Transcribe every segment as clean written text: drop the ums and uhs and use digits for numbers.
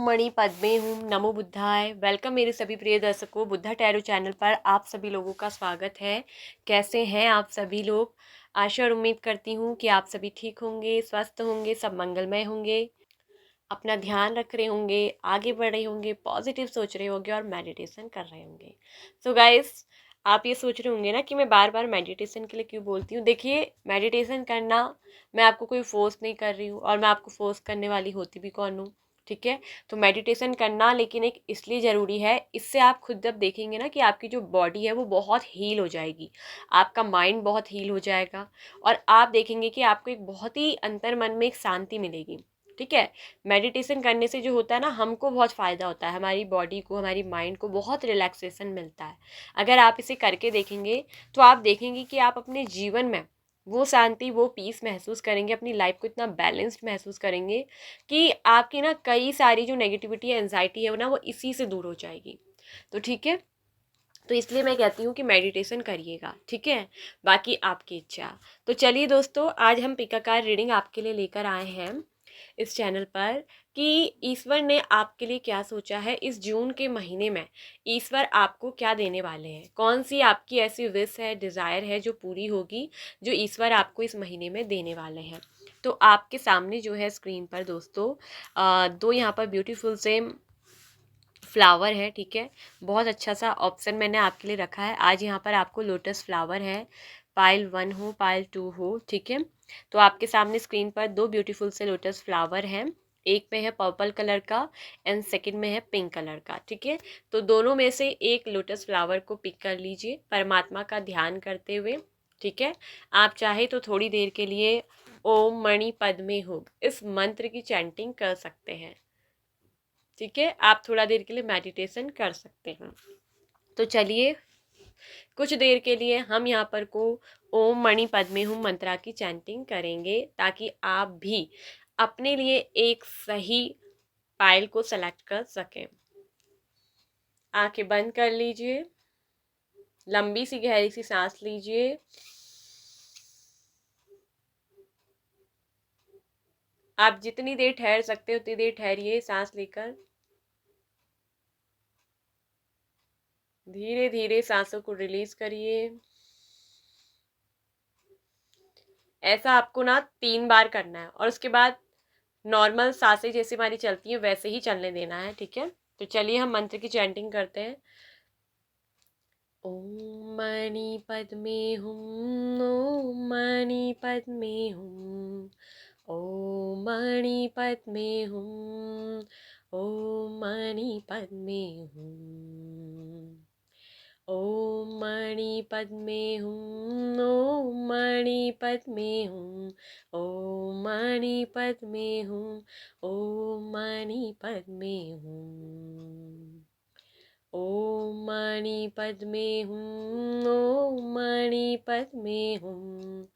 मणि पद्मे हूँ। नमो बुद्धाय। वेलकम मेरे सभी प्रिय दर्शकों, बुद्धा टैरो चैनल पर आप सभी लोगों का स्वागत है। कैसे हैं आप सभी लोग? आशा और उम्मीद करती हूँ कि आप सभी ठीक होंगे, स्वस्थ होंगे, सब मंगलमय होंगे, अपना ध्यान रख रहे होंगे, आगे बढ़ रहे होंगे, पॉजिटिव सोच रहे होंगे और मेडिटेशन कर रहे होंगे। सो गाइस, आप ये सोच रहे होंगे ना कि मैं बार बार मेडिटेशन के लिए क्यों बोलती हूँ। देखिए, मेडिटेशन करना, मैं आपको कोई फोर्स नहीं कर रही हूँ और मैं आपको फोर्स करने वाली होती भी कौन हूँ, ठीक है। तो मेडिटेशन करना लेकिन एक इसलिए ज़रूरी है, इससे आप खुद जब देखेंगे ना कि आपकी जो बॉडी है वो बहुत हील हो जाएगी, आपका माइंड बहुत हील हो जाएगा और आप देखेंगे कि आपको एक बहुत ही अंतर मन में एक शांति मिलेगी, ठीक है। मेडिटेशन करने से जो होता है ना, हमको बहुत फ़ायदा होता है, हमारी बॉडी को, हमारी माइंड को बहुत रिलैक्सेशन मिलता है। अगर आप इसे करके देखेंगे तो आप देखेंगे कि आप अपने जीवन में वो शांति, वो पीस महसूस करेंगे, अपनी लाइफ को इतना बैलेंस्ड महसूस करेंगे कि आपकी ना कई सारी जो नेगेटिविटी है, एंजाइटी है ना, वो इसी से दूर हो जाएगी। तो ठीक है, तो इसलिए मैं कहती हूँ कि मेडिटेशन करिएगा, ठीक है। बाकी आपकी इच्छा। तो चलिए दोस्तों, आज हम पिकाकार रीडिंग आपके लिए लेकर आए हैं इस चैनल पर कि ईश्वर ने आपके लिए क्या सोचा है इस जून के महीने में। ईश्वर आपको क्या देने वाले हैं, कौन सी आपकी ऐसी विश है, डिज़ायर है जो पूरी होगी, जो ईश्वर आपको इस महीने में देने वाले हैं। तो आपके सामने जो है स्क्रीन पर दोस्तों, दो यहाँ पर ब्यूटीफुल से फ्लावर है, ठीक है। बहुत अच्छा सा ऑप्शन मैंने आपके लिए रखा है। आज यहाँ पर आपको लोटस फ्लावर है, पाइल 1 हो, पाइल 2 हो, ठीक है। तो आपके सामने स्क्रीन पर दो ब्यूटीफुल से लोटस फ्लावर हैं। एक में है पर्पल कलर का एंड सेकंड में है पिंक कलर का, ठीक है। तो दोनों में से एक लोटस फ्लावर को पिक कर लीजिए परमात्मा का ध्यान करते हुए, ठीक है। आप चाहे तो थोड़ी देर के लिए ओम मणि पद्मे हूँ इस मंत्र की चैंटिंग कर सकते हैं, ठीक है। आप थोड़ा देर के लिए मेडिटेशन कर सकते हैं। तो चलिए, कुछ देर के लिए हम यहाँ पर को ओम मणि पद्मे हूँ मंत्रा की चैंटिंग करेंगे ताकि आप भी अपने लिए एक सही पायल को सेलेक्ट कर सकें। आंखें बंद कर लीजिए, लंबी सी गहरी सी सांस लीजिए। आप जितनी देर ठहर सकते हो उतनी देर ठहरिए सांस लेकर। धीरे धीरे सांसों को रिलीज करिए। ऐसा आपको ना 3 बार करना है और उसके बाद नॉर्मल सांसें जैसे हमारी चलती हैं वैसे ही चलने देना है, ठीक है। तो चलिए हम मंत्र की चैंटिंग करते हैं। ओम मणि पद्मे हूँ, ओम मणि पद्मे हूँ, ओम मणि पद्मे हूँ, ओम मणि पद्मे हूँ, ओम मणि पद्मे हूँ, ओम मणि पद्मे हूँ, ओम मणि पद्मे हूँ, ओम मणि पद्मे हूँ, ओम मणि पद्मे हूँ, ओम मणि पद्मे हूँ,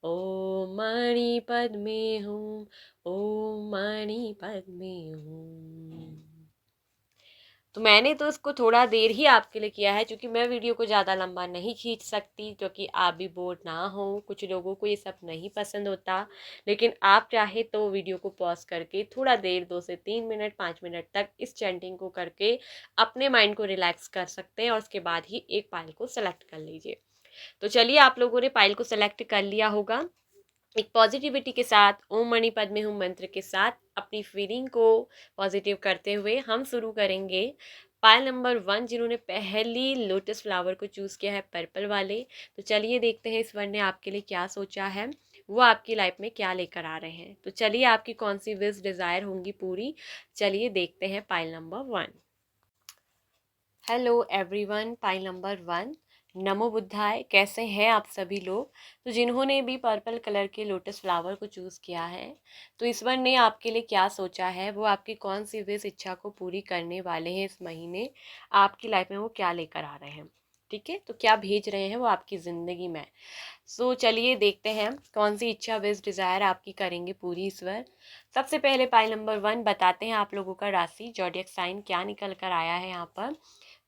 ओम मणि पद्मे हूँ, ओम मणि पद्मे हूँ। तो मैंने तो इसको थोड़ा देर ही आपके लिए किया है क्योंकि मैं वीडियो को ज़्यादा लंबा नहीं खींच सकती, क्योंकि आप भी बोर ना हो। कुछ लोगों को ये सब नहीं पसंद होता, लेकिन आप चाहे तो वीडियो को पॉज करके थोड़ा देर 2 से 3 मिनट 5 मिनट तक इस चैंटिंग को करके अपने माइंड को रिलैक्स कर सकते हैं और उसके बाद ही एक पाइल को सेलेक्ट कर लीजिए। तो चलिए, आप लोगों ने पाइल को सेलेक्ट कर लिया होगा। एक पॉजिटिविटी के साथ ओम मणि पद्मे हूँ मंत्र के साथ अपनी फीलिंग को पॉजिटिव करते हुए हम शुरू करेंगे पायल नंबर 1, जिन्होंने पहली लोटस फ्लावर को चूज़ किया है पर्पल वाले। तो चलिए देखते हैं ईश्वर ने आपके लिए क्या सोचा है, वो आपकी लाइफ में क्या लेकर आ रहे हैं। तो चलिए, आपकी कौन सी विश डिज़ायर होंगी पूरी, चलिए देखते हैं pile number 1। Hello everyone, pile number 1। नमो बुद्धाय। कैसे हैं आप सभी लोग? तो जिन्होंने भी पर्पल कलर के लोटस फ्लावर को चूज़ किया है, तो ईश्वर ने आपके लिए क्या सोचा है, वो आपकी कौन सी विश इच्छा को पूरी करने वाले हैं इस महीने, आपकी लाइफ में वो क्या लेकर आ रहे हैं, ठीक है। तो क्या भेज रहे हैं वो आपकी ज़िंदगी में। सो चलिए देखते हैं कौन सी इच्छा विश डिज़ायर आपकी करेंगे पूरी ईश्वर। सबसे पहले पाइल नंबर 1 बताते हैं आप लोगों का राशि, जॉडियक साइन क्या निकल कर आया है यहाँ पर।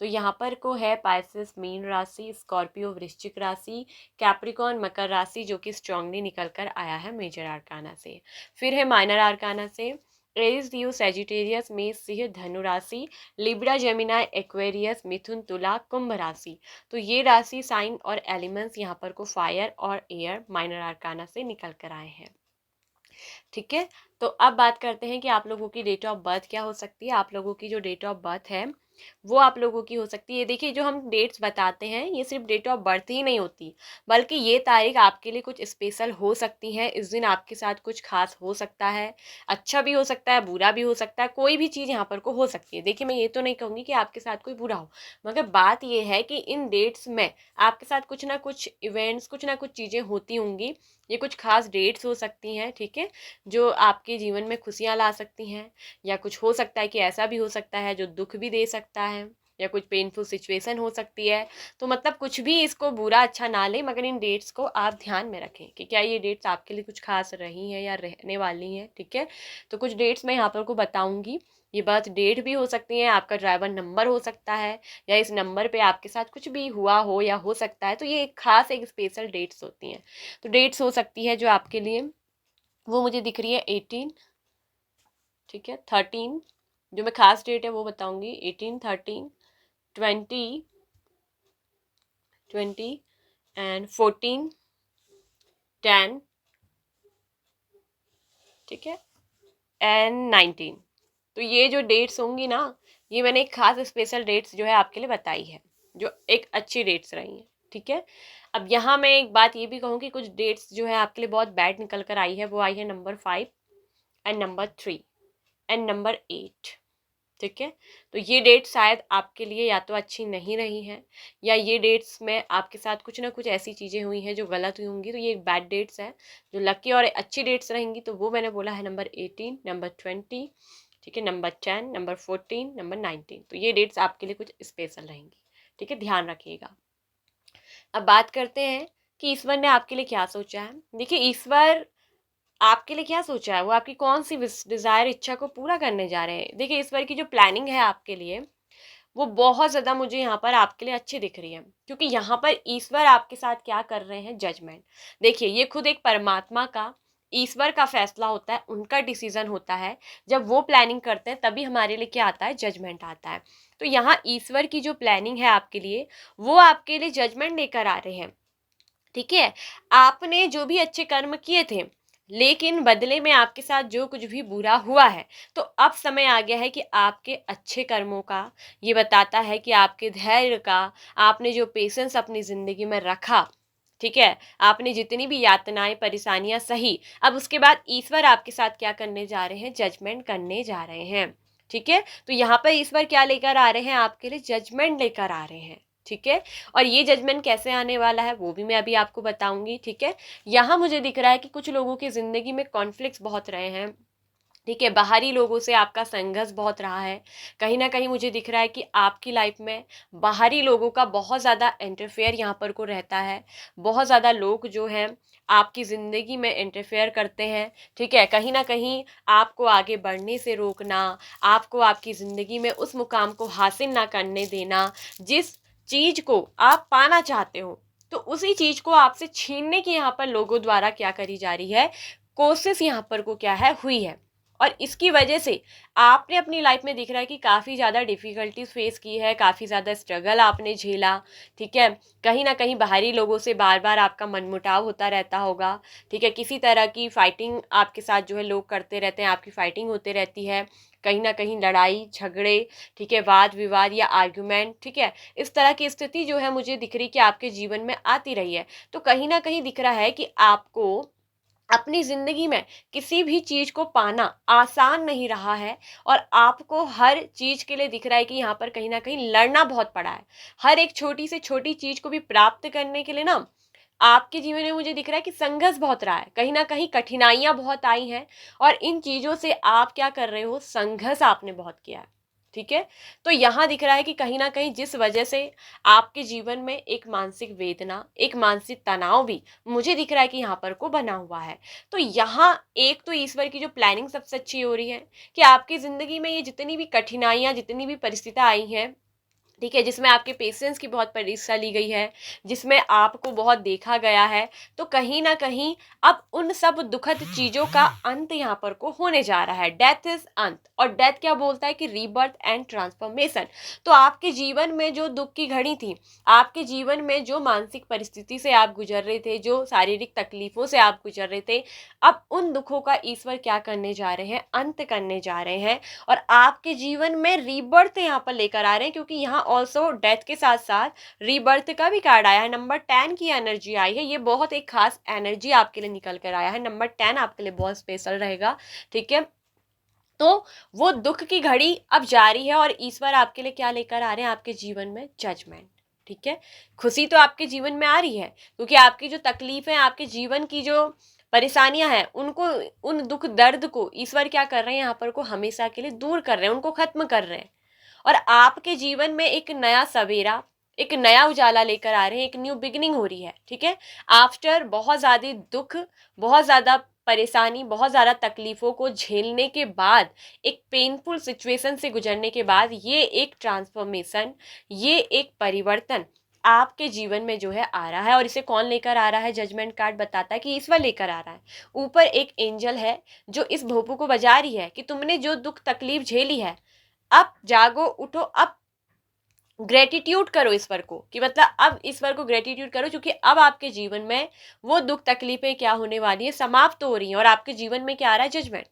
तो यहाँ पर को है पाइसेस मीन राशि, स्कॉर्पियो वृश्चिक राशि, कैप्रिकॉन मकर राशि, जो कि स्ट्रांगली निकल कर आया है मेजर आर्काना से। फिर है माइनर आर्काना से एरीज लियो सैजिटेरियस मेष सिंह धनु राशि, लिब्रा जेमिनाई एक्वेरियस मिथुन तुला कुंभ राशि। तो ये राशि साइन और एलिमेंट्स यहाँ पर को फायर और एयर माइनर आर्काना से निकल कर आए हैं। ठीक है, तो अब बात करते हैं कि आप लोगों की डेट ऑफ बर्थ क्या हो सकती है। आप लोगों की जो डेट ऑफ बर्थ है वो आप लोगों की हो सकती है, देखिए जो हम डेट्स बताते हैं ये सिर्फ डेट ऑफ बर्थ ही नहीं होती, बल्कि ये तारीख आपके लिए कुछ स्पेशल हो सकती है। इस दिन आपके साथ कुछ खास हो सकता है, अच्छा भी हो सकता है, बुरा भी हो सकता है, कोई भी चीज़ यहाँ पर को हो सकती है। देखिए मैं ये तो नहीं कहूँगी कि आपके साथ कोई बुरा हो, मगर बात ये है कि इन डेट्स में आपके साथ कुछ ना कुछ इवेंट्स, कुछ ना कुछ चीज़ें होती होंगी। ये कुछ खास डेट्स हो सकती हैं, ठीक है, जो आपके जीवन में खुशियाँ ला सकती हैं, या कुछ हो सकता है कि ऐसा भी हो सकता है जो दुख भी दे सकता है, या कुछ पेनफुल सिचुएशन हो सकती है। तो मतलब कुछ भी इसको बुरा अच्छा ना ले, मगर इन डेट्स को आप ध्यान में रखें कि क्या ये डेट्स आपके लिए कुछ खास रही हैं या रहने वाली हैं। ठीक है, तो कुछ डेट्स मैं यहाँ पर को बताऊंगी। ये बर्थ डेट भी हो सकती है, आपका ड्राइवर नंबर हो सकता है, या इस नंबर पे आपके साथ कुछ भी हुआ हो या हो सकता है। तो ये एक खास एक स्पेशल डेट्स होती हैं। तो डेट्स हो सकती है जो आपके लिए, वो मुझे दिख रही है 18, ठीक है, 13, जो मैं खास डेट है वो बताऊंगी, 18, 13, 20, 20 एंड 14, 10, ठीक है, एंड 19। तो ये जो डेट्स होंगी ना, ये मैंने एक खास स्पेशल डेट्स जो है आपके लिए बताई है, जो एक अच्छी डेट्स रही हैं। ठीक है, अब यहाँ मैं एक बात ये भी कहूँ कि कुछ डेट्स जो है आपके लिए बहुत बैड निकल कर आई है। वो आई है number 5 and number 3 and number 8। ठीक है, तो ये डेट शायद आपके लिए या तो अच्छी नहीं रही हैं, या ये डेट्स में आपके साथ कुछ ना कुछ ऐसी चीज़ें हुई हैं जो गलत हुई होंगी। तो ये बैड डेट्स हैं। जो लकी और अच्छी डेट्स रहेंगी तो वो मैंने बोला है नंबर 18, नंबर 20, ठीक है, नंबर 10, नंबर 14, नंबर 19। तो ये डेट्स आपके लिए कुछ स्पेशल रहेंगी। ठीक है, ध्यान रखिएगा। अब बात करते हैं कि ईश्वर ने आपके लिए क्या सोचा है। देखिए ईश्वर आपके लिए क्या सोचा है, वो आपकी कौन सी डिजायर, इच्छा को पूरा करने जा रहे हैं। देखिए ईश्वर की जो प्लानिंग है आपके लिए, वो बहुत ज़्यादा मुझे यहाँ पर आपके लिए अच्छी दिख रही है, क्योंकि यहाँ पर ईश्वर आपके साथ क्या कर रहे हैं, जजमेंट। देखिए ये खुद एक परमात्मा का, ईश्वर का फैसला होता है, उनका डिसीजन होता है। जब वो प्लानिंग करते हैं तभी हमारे लिए क्या आता है, जजमेंट आता है। तो यहाँ ईश्वर की जो प्लानिंग है आपके लिए, वो आपके लिए जजमेंट लेकर आ रहे हैं। ठीक है, आपने जो भी अच्छे कर्म किए थे, लेकिन बदले में आपके साथ जो कुछ भी बुरा हुआ है, तो अब समय आ गया है कि आपके अच्छे कर्मों का, ये बताता है कि आपके धैर्य का, आपने जो पेशेंस अपनी ज़िंदगी में रखा, ठीक है, आपने जितनी भी यातनाएं परेशानियां सही, अब उसके बाद ईश्वर आपके साथ क्या करने जा रहे हैं, जजमेंट करने जा रहे हैं। ठीक है, तो यहाँ पर ईश्वर क्या लेकर आ रहे हैं, आपके लिए जजमेंट लेकर आ रहे हैं। ठीक है, और ये जजमेंट कैसे आने वाला है वो भी मैं अभी आपको बताऊंगी। ठीक है, यहाँ मुझे दिख रहा है कि कुछ लोगों की ज़िंदगी में कॉन्फ्लिक्ट्स बहुत रहे हैं। ठीक है, बाहरी लोगों से आपका संघर्ष बहुत रहा है। कहीं ना कहीं मुझे दिख रहा है कि आपकी लाइफ में बाहरी लोगों का बहुत ज़्यादा इंटरफेयर यहाँ पर को रहता है। बहुत ज़्यादा लोग जो हैं आपकी ज़िंदगी में इंटरफेयर करते हैं। ठीक है, कहीं ना कहीं आपको आगे बढ़ने से रोकना, आपको आपकी ज़िंदगी में उस मुकाम को हासिल ना करने देना, जिस चीज़ को आप पाना चाहते हो, तो उसी चीज़ को आपसे छीनने की यहाँ पर लोगों द्वारा क्या करी जा रही है, कोशिश यहाँ पर को क्या है, हुई है। और इसकी वजह से आपने अपनी लाइफ में दिख रहा है कि काफ़ी ज़्यादा डिफ़िकल्टीज फेस की है, काफ़ी ज़्यादा स्ट्रगल आपने झेला। ठीक है, कहीं ना कहीं बाहरी लोगों से बार बार आपका मनमुटाव होता रहता होगा। ठीक है, किसी तरह की फाइटिंग आपके साथ जो है लोग करते रहते हैं, आपकी फाइटिंग होते रहती है, कहीं ना कहीं लड़ाई झगड़े, ठीक है, वाद विवाद या आर्ग्यूमेंट। ठीक है, इस तरह की स्थिति जो है मुझे दिख रही कि आपके जीवन में आती रही है। तो कहीं ना कहीं दिख रहा है कि आपको अपनी ज़िंदगी में किसी भी चीज़ को पाना आसान नहीं रहा है, और आपको हर चीज़ के लिए दिख रहा है कि यहाँ पर कहीं ना कहीं लड़ना बहुत पड़ा है। हर एक छोटी से छोटी चीज़ को भी प्राप्त करने के लिए ना, आपके जीवन में मुझे दिख रहा है कि संघर्ष बहुत रहा है, कहीं ना कहीं कठिनाइयाँ बहुत आई हैं, और इन चीज़ों से आप क्या कर रहे हो, संघर्ष आपने बहुत किया है। ठीक है, तो यहाँ दिख रहा है कि कहीं ना कहीं जिस वजह से आपके जीवन में एक मानसिक वेदना, एक मानसिक तनाव भी मुझे दिख रहा है कि यहाँ पर को बना हुआ है। तो यहाँ एक तो ईश्वर की जो प्लानिंग सबसे अच्छी हो रही है कि आपकी ज़िंदगी में ये जितनी भी कठिनाइयाँ, जितनी भी परिस्थितियाँ आई हैं, ठीक है, जिसमें आपके पेशेंस की बहुत परीक्षा ली गई है, जिसमें आपको बहुत देखा गया है। तो कहीं ना कहीं अब उन सब दुखद चीजों का अंत यहाँ पर को होने जा रहा है। डेथ इज अंत, और डेथ क्या बोलता है कि रीबर्थ एंड ट्रांसफॉर्मेशन। तो आपके जीवन में जो दुख की घड़ी थी, आपके जीवन में जो मानसिक परिस्थिति से आप गुजर रहे थे, जो शारीरिक तकलीफों से आप गुजर रहे थे, अब उन दुखों का ईश्वर क्या करने जा रहे हैं, अंत करने जा रहे हैं। और आपके जीवन में रीबर्थ यहाँ पर लेकर आ रहे हैं, क्योंकि यहाँ ऑल्सो डेथ के साथ साथ रीबर्थ का भी कार्ड आया है। नंबर 10 की एनर्जी आई है, ये बहुत एक खास एनर्जी आपके लिए निकल कर आया है। नंबर 10 आपके लिए बहुत स्पेशल रहेगा। ठीक है, तो वो दुख की घड़ी अब जारी है, और ईश्वर आपके लिए क्या लेकर आ रहे हैं आपके जीवन में, जजमेंट। ठीक है, खुशी तो आपके जीवन में आ रही है, क्योंकि आपकी जो तकलीफें, आपके जीवन की जो परेशानियां हैं, उनको, उन दुख दर्द को ईश्वर क्या कर रहे हैं यहाँ पर को हमेशा के लिए दूर कर रहे हैं, उनको खत्म कर रहे हैं। और आपके जीवन में एक नया सवेरा, एक नया उजाला लेकर आ रहे हैं, एक न्यू बिगिनिंग हो रही है। ठीक है, आफ्टर बहुत ज़्यादा दुख, बहुत ज़्यादा परेशानी, बहुत ज़्यादा तकलीफ़ों को झेलने के बाद, एक पेनफुल सिचुएशन से गुजरने के बाद, ये एक ट्रांसफॉर्मेशन, ये एक परिवर्तन आपके जीवन में जो है आ रहा है। और इसे कौन लेकर आ रहा है, जजमेंट कार्ड बताता है कि ईश्वर लेकर आ रहा है। ऊपर एक एंजल है जो इस भोपू को बजा रही है कि तुमने जो दुख तकलीफ झेली है, अब जागो, उठो, अब ग्रेटिट्यूड करो ईश्वर को, कि मतलब अब ईश्वर को ग्रेटिट्यूड करो, क्योंकि अब आपके जीवन में वो दुख तकलीफें क्या होने वाली है, समाप्त हो रही हैं, और आपके जीवन में क्या आ रहा है, जजमेंट।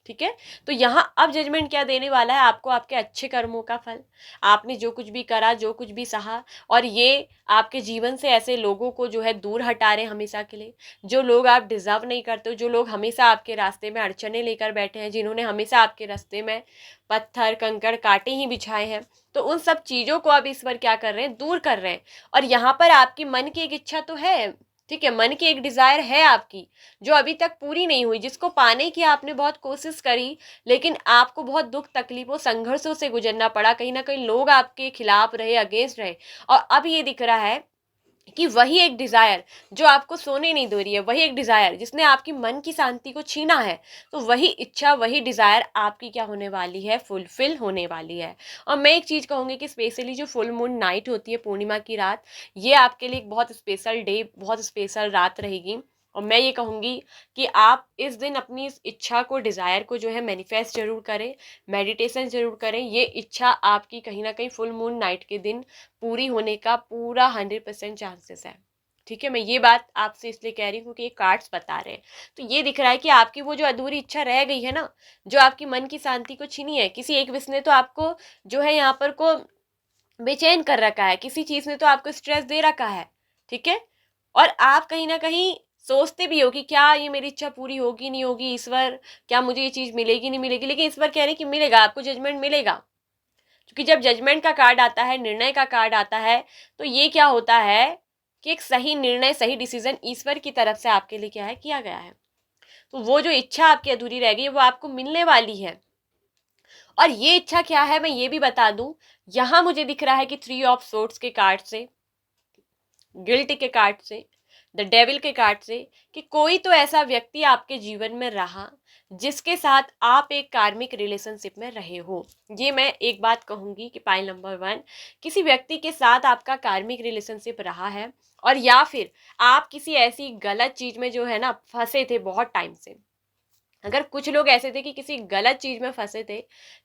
ठीक है, तो यहाँ अब जजमेंट क्या देने वाला है आपको, आपके अच्छे कर्मों का फल, आपने जो कुछ भी करा, जो कुछ भी सहा। और ये आपके जीवन से ऐसे लोगों को जो है दूर हटा रहे हैं हमेशा के लिए, जो लोग आप डिजर्व नहीं करते हो, जो लोग हमेशा आपके रास्ते में अड़चने लेकर बैठे हैं, जिन्होंने हमेशा आपके रास्ते में पत्थर कंकड़ कांटे ही बिछाए हैं। तो उन सब चीजों को अब ईश्वर क्या कर रहे हैं, दूर कर रहे हैं। और यहाँ पर आपकी मन की एक इच्छा तो है, ठीक है, मन की एक डिजायर है आपकी, जो अभी तक पूरी नहीं हुई, जिसको पाने की आपने बहुत कोशिश करी, लेकिन आपको बहुत दुख तकलीफों संघर्षों से गुजरना पड़ा, कहीं ना कहीं लोग आपके खिलाफ रहे, अगेंस्ट रहे। और अब ये दिख रहा है कि वही एक डिजायर जो आपको सोने नहीं दे रही है, वही एक डिजायर जिसने आपकी मन की शांति को छीना है, तो वही इच्छा, वही डिजायर आपकी क्या होने वाली है, फुलफिल होने वाली है। और मैं एक चीज कहूंगी कि स्पेशली जो फुल मून नाइट होती है, पूर्णिमा की रात, ये आपके लिए एक बहुत स्पेशल डे, बहुत स्पेशल रात रहेगी। और मैं ये कहूंगी कि आप इस दिन अपनी इस इच्छा को, डिजायर को जो है मैनिफेस्ट जरूर करें, मेडिटेशन जरूर करें। ये इच्छा आपकी कहीं ना कहीं फुल मून नाइट के दिन पूरी होने का पूरा 100% चांसेस है। ठीक है, मैं ये बात आपसे इसलिए कह रही हूँ क्योंकि ये कार्ड्स बता रहे हैं। तो ये दिख रहा है कि आपकी वो जो अधूरी इच्छा रह गई है ना, जो आपकी मन की शांति को छीनी है, किसी एक विषय ने तो आपको जो है यहाँ पर को बेचैन कर रखा है, किसी चीज ने तो आपको स्ट्रेस दे रखा है। ठीक है, और आप कहीं ना कहीं सोचते भी हो कि क्या ये मेरी इच्छा पूरी होगी नहीं होगी, ईश्वर क्या मुझे ये चीज मिलेगी नहीं मिलेगी, लेकिन ईश्वर कह रहे हैं कि मिलेगा, आपको जजमेंट मिलेगा। क्योंकि जब जजमेंट का कार्ड आता है, निर्णय का कार्ड आता है, तो ये क्या होता है कि एक सही निर्णय, सही डिसीजन ईश्वर की तरफ से आपके लिए क्या है, किया गया है। तो वो जो इच्छा आपकी अधूरी रह गई वो आपको मिलने वाली है। और ये इच्छा क्या है मैं ये भी बता दूं, यहां मुझे दिख रहा है कि 3 ऑफ सोर्ड्स के कार्ड से, गिल्ट के कार्ड से, द डेविल के कार्ड से, कि कोई तो ऐसा व्यक्ति आपके जीवन में रहा जिसके साथ आप एक कार्मिक रिलेशनशिप में रहे हो। ये मैं एक बात कहूंगी कि पाइल नंबर 1, किसी व्यक्ति के साथ आपका कार्मिक रिलेशनशिप रहा है, और या फिर आप किसी ऐसी गलत चीज में जो है ना फंसे थे बहुत टाइम से। अगर कुछ लोग ऐसे थे कि किसी गलत चीज में फंसे थे,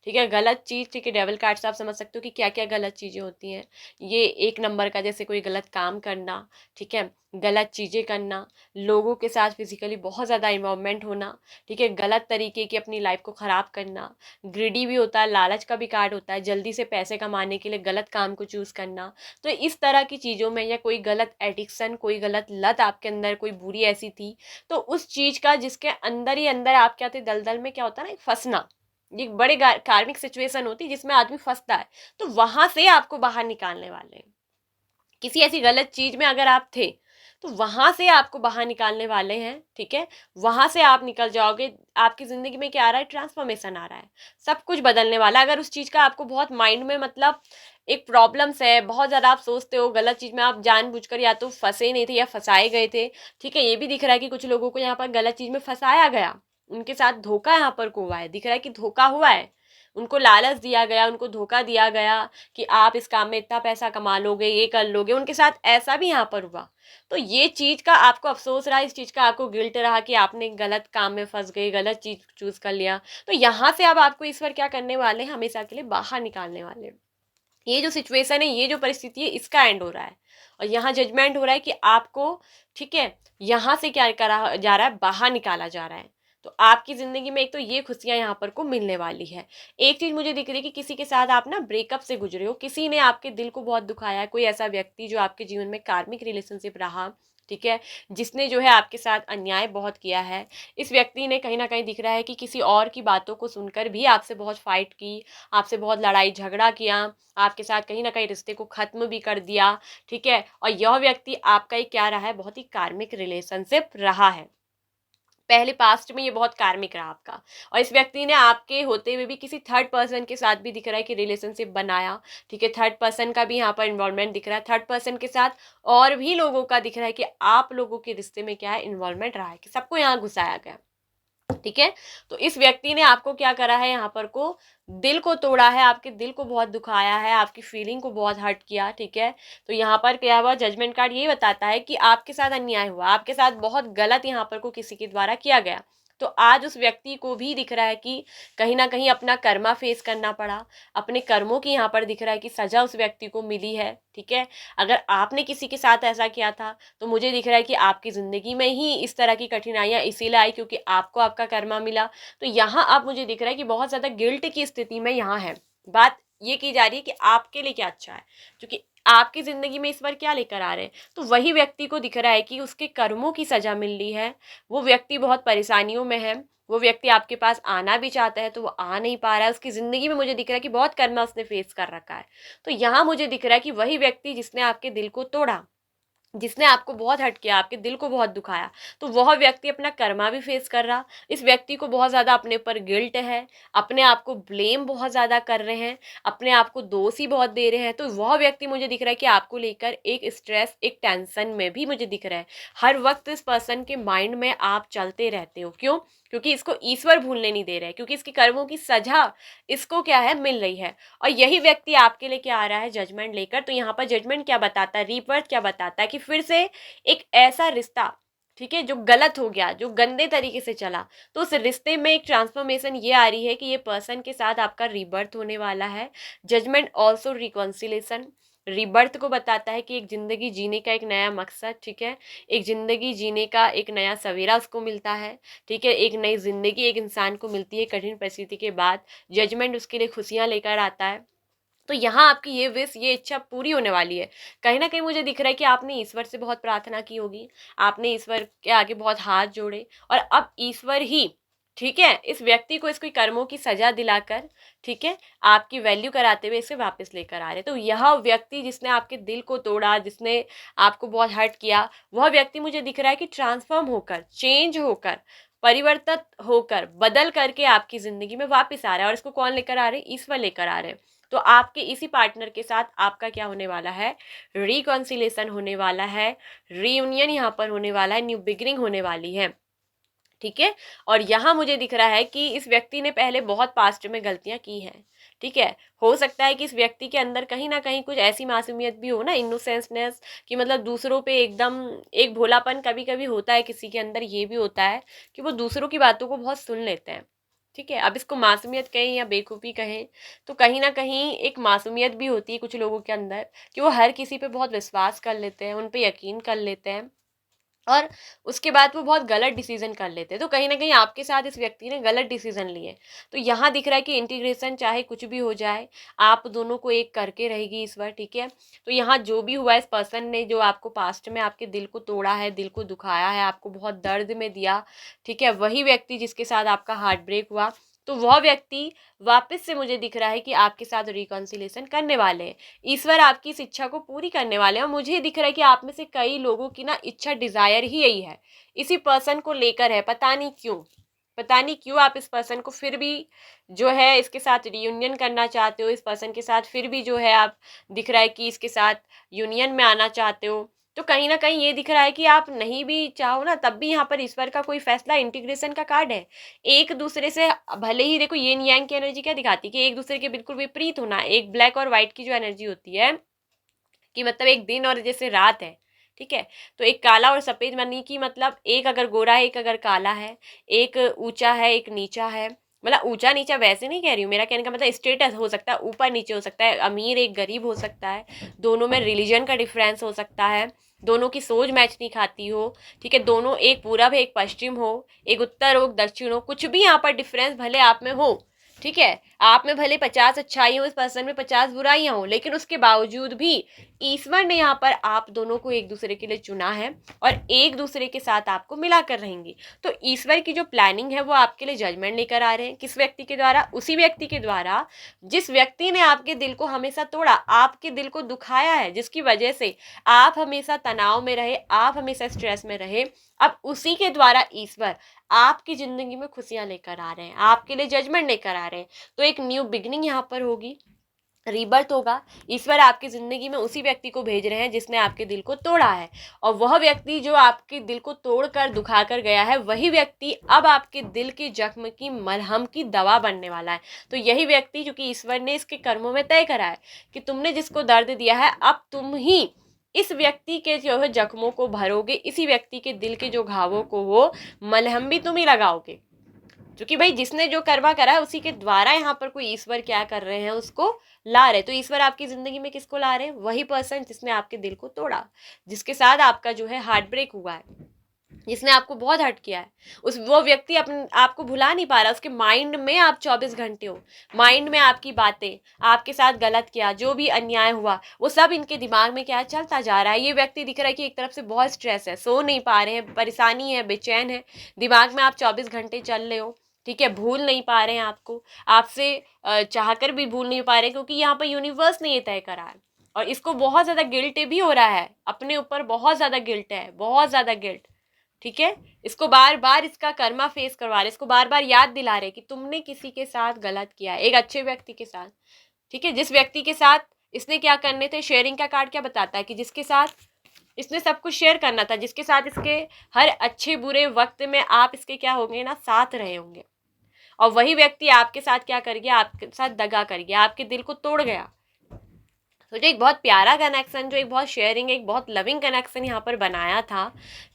ठीक है, गलत चीज, ठीक है, डेविल कार्ड से आप समझ सकते हो कि क्या क्या गलत चीजें होती हैं। ये 1 नंबर का, जैसे कोई गलत काम करना, ठीक है, गलत चीजें करना, लोगों के साथ फिजिकली बहुत ज्यादा इन्वॉल्वमेंट होना, ठीक है, गलत तरीके की अपनी लाइफ को खराब करना, ग्रीडी भी होता है, लालच का भी कार्ड होता है, जल्दी से पैसे कमाने के लिए गलत काम को चूज करना। तो इस तरह की चीजों में, या कोई गलत एडिक्शन, कोई गलत लत आपके अंदर कोई बुरी ऐसी थी, तो उस चीज का जिसके अंदर ही अंदर आप क्या थे, दलदल में क्या होता है ना, फंसना, ये बड़े कार्मिक सिचुएशन होती है जिसमें आदमी फंसता है। तो वहां से आपको बाहर निकालने वाले हैं। किसी ऐसी गलत चीज में अगर आप थे, तो वहां से आपको बाहर निकालने वाले हैं। ठीक है, वहां से आप निकल जाओगे। आपकी जिंदगी में क्या आ रहा है, ट्रांसफॉर्मेशन आ रहा है, सब कुछ बदलने वाला है। अगर उस चीज का आपको बहुत माइंड में मतलब एक प्रॉब्लम्स है, बहुत ज्यादा आप सोचते हो, गलत चीज में आप जानबूझकर या तो फंसे नहीं थे या फंसाए गए थे। ठीक है, ये भी दिख रहा है कि कुछ लोगों को यहाँ पर गलत चीज में फंसाया गया, उनके साथ धोखा यहाँ पर को हुआ है, दिख रहा है कि धोखा हुआ है, उनको लालच दिया गया, उनको धोखा दिया गया कि आप इस काम में इतना पैसा कमा लोगे, ये कर लोगे, उनके साथ ऐसा भी यहाँ पर हुआ। तो ये चीज़ का आपको अफसोस रहा, इस चीज़ का आपको गिल्ट रहा कि आपने गलत काम में फंस गए, गलत चीज़ चूज कर लिया। तो यहाँ से अब आपको ईश्वर क्या करने वाले हैं, हमेशा के लिए बाहर निकालने वाले हैं। ये जो सिचुएशन है, ये जो परिस्थिति है, इसका एंड हो रहा है और यहाँ जजमेंट हो रहा है कि आपको, ठीक है, यहाँ से क्या करा जा रहा है, बाहर निकाला जा रहा है। तो आपकी जिंदगी में एक तो ये खुशियां यहाँ पर को मिलने वाली है। एक चीज मुझे दिख रही है कि किसी के साथ आप ना ब्रेकअप से गुजरे हो, किसी ने आपके दिल को बहुत दुखाया है, कोई ऐसा व्यक्ति जो आपके जीवन में कार्मिक रिलेशनशिप रहा, ठीक है, जिसने जो है आपके साथ अन्याय बहुत किया है। इस व्यक्ति ने कहीं ना कहीं दिख रहा है कि किसी और की बातों को सुनकर भी आपसे बहुत फाइट की, आपसे बहुत लड़ाई झगड़ा किया, आपके साथ कहीं ना कहीं रिश्ते को खत्म भी कर दिया, ठीक है। और यह व्यक्ति आपका ही क्या रहा है, बहुत ही कार्मिक रिलेशनशिप रहा है। पहले पास्ट में ये बहुत कार्मिक रहा आपका, और इस व्यक्ति ने आपके होते हुए भी किसी थर्ड पर्सन के साथ भी दिख रहा है कि रिलेशनशिप बनाया, ठीक है। थर्ड पर्सन का भी यहाँ पर इन्वॉल्वमेंट दिख रहा है, थर्ड पर्सन के साथ और भी लोगों का दिख रहा है कि आप लोगों के रिश्ते में क्या है, इन्वॉल्वमेंट रहा है, कि सबको यहाँ घुसाया गया, ठीक है। तो इस व्यक्ति ने आपको क्या करा है, यहाँ पर को दिल को तोड़ा है, आपके दिल को बहुत दुखाया है, आपकी फीलिंग को बहुत हर्ट किया, ठीक है। तो यहाँ पर क्या हुआ, जजमेंट कार्ड ये बताता है कि आपके साथ अन्याय हुआ, आपके साथ बहुत गलत यहाँ पर को किसी के द्वारा किया गया। तो आज उस व्यक्ति को भी दिख रहा है कि कहीं ना कहीं अपना कर्मा फेस करना पड़ा, अपने कर्मों की यहाँ पर दिख रहा है कि सजा उस व्यक्ति को मिली है, ठीक है। अगर आपने किसी के साथ ऐसा किया था तो मुझे दिख रहा है कि आपकी जिंदगी में ही इस तरह की कठिनाइयां इसीलिए आई क्योंकि आपको आपका कर्मा मिला। तो यहाँ अब मुझे दिख रहा है कि बहुत ज्यादा गिल्ट की स्थिति में यहाँ है। बात ये की जा रही है कि आपके लिए क्या अच्छा है, क्योंकि आपकी जिंदगी में इस बार क्या लेकर आ रहे हैं। तो वही व्यक्ति को दिख रहा है कि उसके कर्मों की सजा मिल रही है, वो व्यक्ति बहुत परेशानियों में है, वो व्यक्ति आपके पास आना भी चाहता है तो वो आ नहीं पा रहा है, उसकी जिंदगी में मुझे दिख रहा है कि बहुत कर्मा उसने फेस कर रखा है। तो यहाँ मुझे दिख रहा है कि वही व्यक्ति जिसने आपके दिल को तोड़ा, जिसने आपको बहुत हर्ट किया, आपके दिल को बहुत दुखाया, तो वह व्यक्ति अपना कर्मा भी फेस कर रहा। इस व्यक्ति को बहुत ज़्यादा अपने ऊपर गिल्ट है, अपने आप को ब्लेम बहुत ज़्यादा कर रहे हैं, अपने आप को दोष ही बहुत दे रहे हैं। तो वह व्यक्ति मुझे दिख रहा है कि आपको लेकर एक स्ट्रेस, एक टेंशन में भी मुझे दिख रहा है। हर वक्त इस पर्सन के माइंड में आप चलते रहते हो, क्यों? क्योंकि इसको ईश्वर भूलने नहीं दे रहे, क्योंकि इसके कर्मों की सजा इसको क्या है, मिल रही है। और यही व्यक्ति आपके लिए क्या आ रहा है, जजमेंट लेकर। तो यहाँ पर जजमेंट क्या बताता है, रीबर्थ क्या बताता है कि फिर से एक ऐसा रिश्ता, ठीक है, जो गलत हो गया, जो गंदे तरीके से चला, तो उस रिश्ते में एक ट्रांसफॉर्मेशन ये आ रही है कि ये पर्सन के साथ आपका रीबर्थ होने वाला है। जजमेंट ऑल्सो रिकॉन्सिलेशन, रीबर्थ को बताता है कि एक जिंदगी जीने का एक नया मकसद, ठीक है, एक जिंदगी जीने का एक नया सवेरा उसको मिलता है, ठीक है, एक नई जिंदगी एक इंसान को मिलती है कठिन परिस्थिति के बाद। जजमेंट उसके लिए खुशियां लेकर आता है। तो यहाँ आपकी ये विश, ये इच्छा पूरी होने वाली है। कहीं ना कहीं मुझे दिख रहा है कि आपने ईश्वर से बहुत प्रार्थना की होगी, आपने ईश्वर के आगे बहुत हाथ जोड़े, और अब ईश्वर ही, ठीक है, इस व्यक्ति को इसकी कर्मों की सजा दिलाकर, ठीक है, आपकी वैल्यू कराते हुए इसे वापस लेकर आ रहे। तो यह व्यक्ति जिसने आपके दिल को तोड़ा, जिसने आपको बहुत हर्ट किया, वह व्यक्ति मुझे दिख रहा है कि ट्रांसफॉर्म होकर, चेंज होकर, परिवर्तित होकर, बदल करके आपकी जिंदगी में वापस आ रहा है। और इसको कौन लेकर आ रहे हैं, ईश्वर लेकर आ रहे हैं। तो आपके इसी पार्टनर के साथ आपका क्या होने वाला है, रिकॉन्सिलेशन होने वाला है, रीयूनियन यहाँ पर होने वाला है, न्यू बिगिनिंग होने वाली है, ठीक है। और यहाँ मुझे दिख रहा है कि इस व्यक्ति ने पहले बहुत पास्ट में गलतियां की हैं, ठीक है। हो सकता है कि इस व्यक्ति के अंदर कहीं ना कहीं कुछ ऐसी मासूमियत भी हो ना, इनोसेंसनेस, कि मतलब दूसरों पे एकदम एक भोलापन कभी कभी होता है किसी के अंदर। ये भी होता है कि वो दूसरों की बातों को बहुत सुन लेते हैं, ठीक है। अब इसको मासूमियत कहें या बेवकूफ़ी कहें, तो कहीं ना कहीं एक मासूमियत भी होती है कुछ लोगों के अंदर कि वो हर किसी पे बहुत विश्वास कर लेते हैं, उन पे यकीन कर लेते हैं, और उसके बाद वो बहुत गलत डिसीजन कर लेते हैं। तो कहीं ना कहीं आपके साथ इस व्यक्ति ने गलत डिसीजन लिए। तो यहाँ दिख रहा है कि इंटीग्रेशन चाहे कुछ भी हो जाए, आप दोनों को एक करके रहेगी इस बार, ठीक है। तो यहाँ जो भी हुआ, इस पर्सन ने जो आपको पास्ट में आपके दिल को तोड़ा है, दिल को दुखाया है, आपको बहुत दर्द में दिया, ठीक है, वही व्यक्ति जिसके साथ आपका हार्ट ब्रेक हुआ, तो वह व्यक्ति वापस से मुझे दिख रहा है कि आपके साथ रिकॉन्सिलेशन करने वाले हैं। ईश्वर आपकी इस इच्छा को पूरी करने वाले हैं। और मुझे दिख रहा है कि आप में से कई लोगों की ना इच्छा, डिजायर ही यही है, इसी पर्सन को लेकर है। पता नहीं क्यों, पता नहीं क्यों आप इस पर्सन को फिर भी जो है इसके साथ रियूनियन करना चाहते हो, इस पर्सन के साथ फिर भी जो है आप, दिख रहा है कि इसके साथ यूनियन में आना चाहते हो, तो कहीं ना कहीं ये दिख रहा है कि आप नहीं भी चाहो ना तब भी यहाँ पर ईश्वर का कोई फैसला इंटीग्रेशन का कार्ड है। एक दूसरे से भले ही देखो येन यांग की एनर्जी क्या दिखाती है कि एक दूसरे के बिल्कुल विपरीत होना, एक ब्लैक और व्हाइट की जो एनर्जी होती है कि मतलब एक दिन और जैसे रात है, ठीक है। तो एक काला और सफेद मनी की मतलब एक अगर गोरा है एक अगर काला है, एक ऊंचा है एक नीचा है, मतलब ऊंचा नीचा वैसे नहीं कह रही हूँ, मेरा कहने का मतलब स्टेटस हो सकता है, ऊपर नीचे हो सकता है, अमीर एक गरीब हो सकता है, दोनों में रिलीजन का डिफरेंस हो सकता है, दोनों की सोच मैच नहीं खाती हो, ठीक है, दोनों एक पूरब है एक पश्चिम हो, एक उत्तर हो एक दक्षिण हो, कुछ भी यहाँ पर डिफरेंस भले आप में हो, ठीक है, आप में भले 50 अच्छाई हो इस पर्सन में 50 बुराइयां हो, लेकिन उसके बावजूद भी ईश्वर ने यहाँ पर आप दोनों को एक दूसरे के लिए चुना है और एक दूसरे के साथ आपको मिलाकर रहेंगे। तो ईश्वर की जो प्लानिंग है वो आपके लिए जजमेंट लेकर आ रहे हैं, किस व्यक्ति के द्वारा, उसी व्यक्ति के द्वारा जिस व्यक्ति ने आपके दिल को हमेशा तोड़ा, आपके दिल को दुखाया है, जिसकी वजह से आप हमेशा तनाव में रहे, आप हमेशा स्ट्रेस में रहे, अब उसी के द्वारा ईश्वर आपकी जिंदगी में खुशियां लेकर आ रहे हैं, आपके लिए जजमेंट लेकर आ रहे हैं। तो एक न्यू बिगनिंग यहाँ पर होगी, रीबर्थ होगा। ईश्वर आपकी जिंदगी में उसी व्यक्ति को भेज रहे हैं जिसने आपके दिल को तोड़ा है, और वह व्यक्ति जो आपके दिल को तोड़कर दुखाकर गया है, वही व्यक्ति अब आपके दिल के जख्म की मलहम की दवा बनने वाला है। तो यही व्यक्ति जो कि ईश्वर ने इसके कर्मों में तय करा है कि तुमने जिसको दर्द दिया है अब तुम ही इस व्यक्ति के जो है जख्मों को भरोगे, इसी व्यक्ति के दिल के जो घावों को वो मलहम भी तुम ही लगाओगे, क्योंकि भाई जिसने जो कर्मा करा है उसी के द्वारा यहाँ पर कोई ईश्वर क्या कर रहे हैं उसको ला रहे। तो ईश्वर आपकी जिंदगी में किसको ला रहे हैं, वही पर्सन जिसने आपके दिल को तोड़ा, जिसके साथ आपका जो है हार्ट ब्रेक हुआ है, जिसने आपको बहुत हर्ट किया है, उस वो व्यक्ति अपने आपको भुला नहीं पा रहा, उसके माइंड में आप 24 घंटे हो, माइंड में आपकी बातें, आपके साथ गलत किया, जो भी अन्याय हुआ वो सब इनके दिमाग में क्या चलता जा रहा है। ये व्यक्ति दिख रहा है कि एक तरफ से बहुत स्ट्रेस है, सो नहीं पा रहे हैं, परेशानी है, बेचैन है, दिमाग में आप 24 घंटे चल रहे हो, ठीक है, भूल नहीं पा रहे हैं आपको, आपसे चाहकर भी भूल नहीं पा रहे, क्योंकि यहाँ पर यूनिवर्स ने ये तय करा है। और इसको बहुत ज़्यादा गिल्ट भी हो रहा है, अपने ऊपर बहुत ज़्यादा गिल्ट है, बहुत ज़्यादा गिल्ट, ठीक है। इसको बार बार इसका कर्मा फेस करवा रहे, इसको बार बार याद दिला रहे कि तुमने किसी के साथ गलत किया है, एक अच्छे व्यक्ति के साथ, ठीक है, जिस व्यक्ति के साथ इसने क्या करने थे। शेयरिंग का कार्ड क्या बताता है कि जिसके साथ इसने सब कुछ शेयर करना था, जिसके साथ इसके हर अच्छे बुरे वक्त में आप इसके क्या होंगे ना, साथ रहे होंगे, और वही व्यक्ति आपके साथ क्या कर गया, आपके साथ दगा कर गया, आपके दिल को तोड़ गया। तो जो एक बहुत प्यारा कनेक्शन, जो एक बहुत शेयरिंग, एक बहुत लविंग कनेक्शन यहाँ पर बनाया था,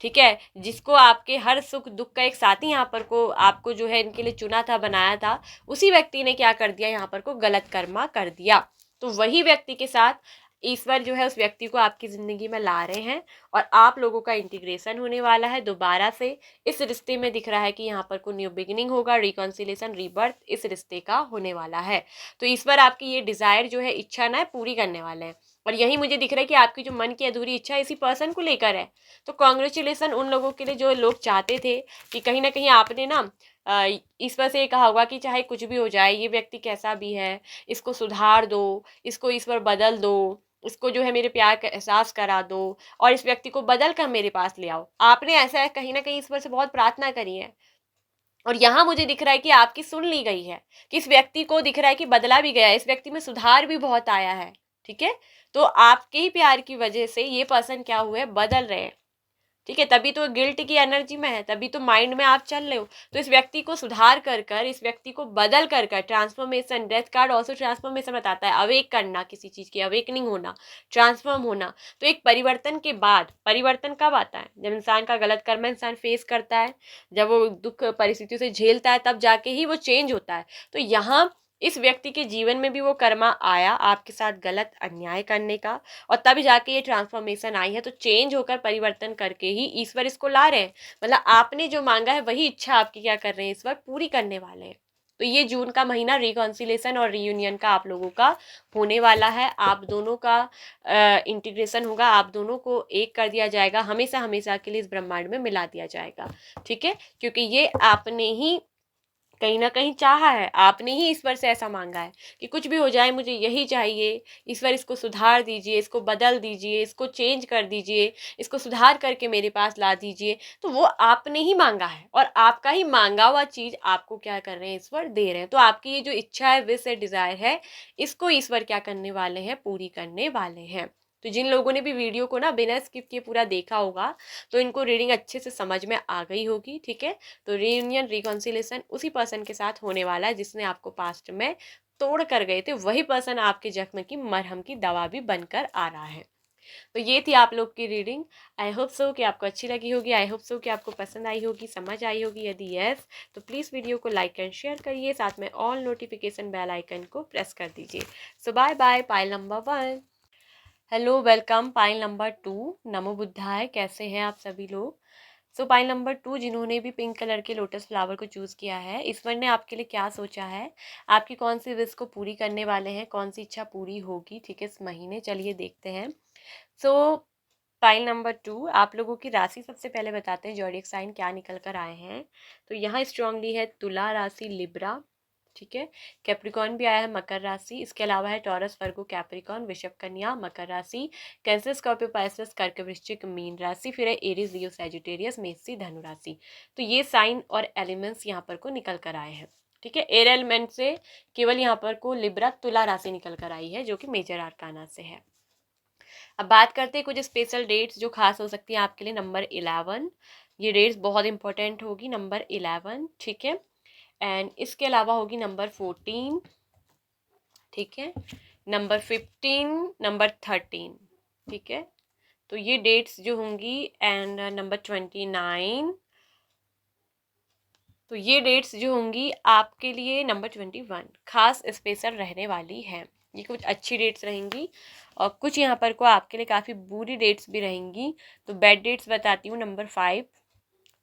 ठीक है, जिसको आपके हर सुख दुख का एक साथी यहाँ पर को आपको जो है इनके लिए चुना था, बनाया था, उसी व्यक्ति ने क्या कर दिया यहाँ पर को गलत कर्मा कर दिया। तो वही व्यक्ति के साथ ईश्वर जो है उस व्यक्ति को आपकी ज़िंदगी में ला रहे हैं, और आप लोगों का इंटीग्रेशन होने वाला है दोबारा से। इस रिश्ते में दिख रहा है कि यहाँ पर कोई न्यू बिगिनिंग होगा, रिकॉन्सिलेशन, रीबर्थ इस रिश्ते का होने वाला है। तो ईश्वर आपकी ये डिज़ायर जो है, इच्छा ना, पूरी करने वाले हैं। और यही मुझे दिख रहा है कि आपकी जो मन की अधूरी इच्छा है इसी पर्सन को लेकर है। तो कॉन्ग्रेचुलेसन उन लोगों के लिए जो लोग चाहते थे कि कहीं ना कहीं आपने ना ईश्वर से ये कहा होगा कि चाहे कुछ भी हो जाए, ये व्यक्ति कैसा भी है, इसको सुधार दो, इसको ईश्वर बदल दो, इसको जो है मेरे प्यार का एहसास करा दो, और इस व्यक्ति को बदल कर मेरे पास ले आओ। आपने ऐसा कहीं ना कहीं ईश्वर से बहुत प्रार्थना करी है, और यहाँ मुझे दिख रहा है कि आपकी सुन ली गई है, कि इस व्यक्ति को दिख रहा है कि बदला भी गया है, इस व्यक्ति में सुधार भी बहुत आया है, ठीक है। तो आपके ही प्यार की वजह से ये पर्सन क्या हुए, बदल रहे हैं, ठीक है, तभी तो गिल्ट की एनर्जी में है, तभी तो माइंड में आप चल रहे हो। तो इस व्यक्ति को सुधार कर कर, इस व्यक्ति को बदल कर कर, transformation, death card also transformation बताता है, अवेक करना, किसी चीज़ की अवेकनिंग होना, ट्रांसफॉर्म होना। तो एक परिवर्तन के बाद, परिवर्तन कब आता है, जब इंसान का गलत कर्म इंसान फेस करता है, जब वो दुख परिस्थितियों से झेलता है, तब जाके ही वो चेंज होता है। तो यहाँ इस व्यक्ति के जीवन में भी वो कर्मा आया आपके साथ गलत अन्याय करने का, और तभी जाके ये ट्रांसफॉर्मेशन आई है। तो चेंज होकर, परिवर्तन करके ही ईश्वर इसको ला रहे हैं, मतलब आपने जो मांगा है वही इच्छा आपकी क्या कर रहे हैं, ईश्वर पूरी करने वाले हैं। तो ये जून का महीना रिकॉन्सिलेशन और रीयूनियन का आप लोगों का होने वाला है, आप दोनों का इंटीग्रेशन होगा, आप दोनों को एक कर दिया जाएगा, हमेशा हमेशा के लिए इस ब्रह्मांड में मिला दिया जाएगा, ठीक है, क्योंकि ये आपने ही कहीं ना कहीं चाहा है, आपने ही ईश्वर से ऐसा मांगा है कि कुछ भी हो जाए मुझे यही चाहिए, ईश्वर इसको सुधार दीजिए, इसको बदल दीजिए, इसको चेंज कर दीजिए, इसको सुधार करके मेरे पास ला दीजिए। तो वो आपने ही मांगा है, और आपका ही मांगा हुआ चीज़ आपको क्या कर रहे हैं, ईश्वर दे रहे हैं। तो आपकी ये जो इच्छा है, विश है, डिज़ायर है, इसको ईश्वर क्या करने वाले हैं, पूरी करने वाले हैं। तो जिन लोगों ने भी वीडियो को ना बिना स्किप किए पूरा देखा होगा तो इनको रीडिंग अच्छे से समझ में आ गई होगी, ठीक है। तो रीयूनियन रिकॉन्सिलेशन उसी पर्सन के साथ होने वाला है जिसने आपको पास्ट में तोड़ कर गए थे, वही पर्सन आपके जख्म की मरहम की दवा भी बनकर आ रहा है। तो ये थी आप लोग की रीडिंग। आई होप सो कि आपको अच्छी लगी होगी, आई होप सो कि आपको पसंद आई होगी, समझ आई होगी। यदि यस तो प्लीज़ वीडियो को लाइक एंड शेयर करिए, साथ में ऑल नोटिफिकेशन बेल आइकन को प्रेस कर दीजिए। So bye bye, pile number 1। Hello, welcome pile number 2। नमो बुद्धाय, कैसे हैं आप सभी लोग। सो पाइल नंबर 2, जिन्होंने भी पिंक कलर के लोटस फ्लावर को चूज़ किया है, ईश्वर ने आपके लिए क्या सोचा है, आपकी कौन सी विश को पूरी करने वाले हैं, कौन सी इच्छा पूरी होगी, ठीक है, इस महीने। चलिए देखते हैं। सो पाइल नंबर 2, आप लोगों की राशि सबसे पहले बताते हैं, ज़ोडिएक साइन क्या निकल कर आए हैं। तो यहाँ स्ट्रांगली है तुला राशि, लिब्रा, ठीक है। कैप्रिकॉन भी आया है, मकर राशि। इसके अलावा है टॉरस, वर्गो, कैप्रिकॉन, वृषभ, कन्या, मकर राशि, कैंसर, स्कॉर्पियो, पाइसेस, कर्क, वृश्चिक, मीन राशि। फिर है एरीज, लियो, सैजिटेरियस, मेषी, धनु राशि। तो ये साइन और एलिमेंट्स यहाँ पर को निकल कर आए हैं, ठीक है। एयर एलिमेंट से केवल यहाँ पर को लिब्रा, तुला राशि निकल कर आई है, जो कि मेजर आर्काना से है। अब बात करते हैं कुछ स्पेशल डेट्स जो खास हो सकती हैं आपके लिए। नंबर 11, ये डेट्स बहुत इंपॉर्टेंट होगी। नंबर 11, ठीक है। एंड इसके अलावा होगी नंबर 14, ठीक है, नंबर 15, नंबर 13, ठीक है। तो ये डेट्स जो होंगी। एंड नंबर 29, तो ये डेट्स जो होंगी आपके लिए। नंबर 21 खास स्पेशल रहने वाली है। ये कुछ अच्छी डेट्स रहेंगी और कुछ यहाँ पर को आपके लिए काफ़ी बुरी डेट्स भी रहेंगी। तो बैड डेट्स बताती हूँ। नंबर 5,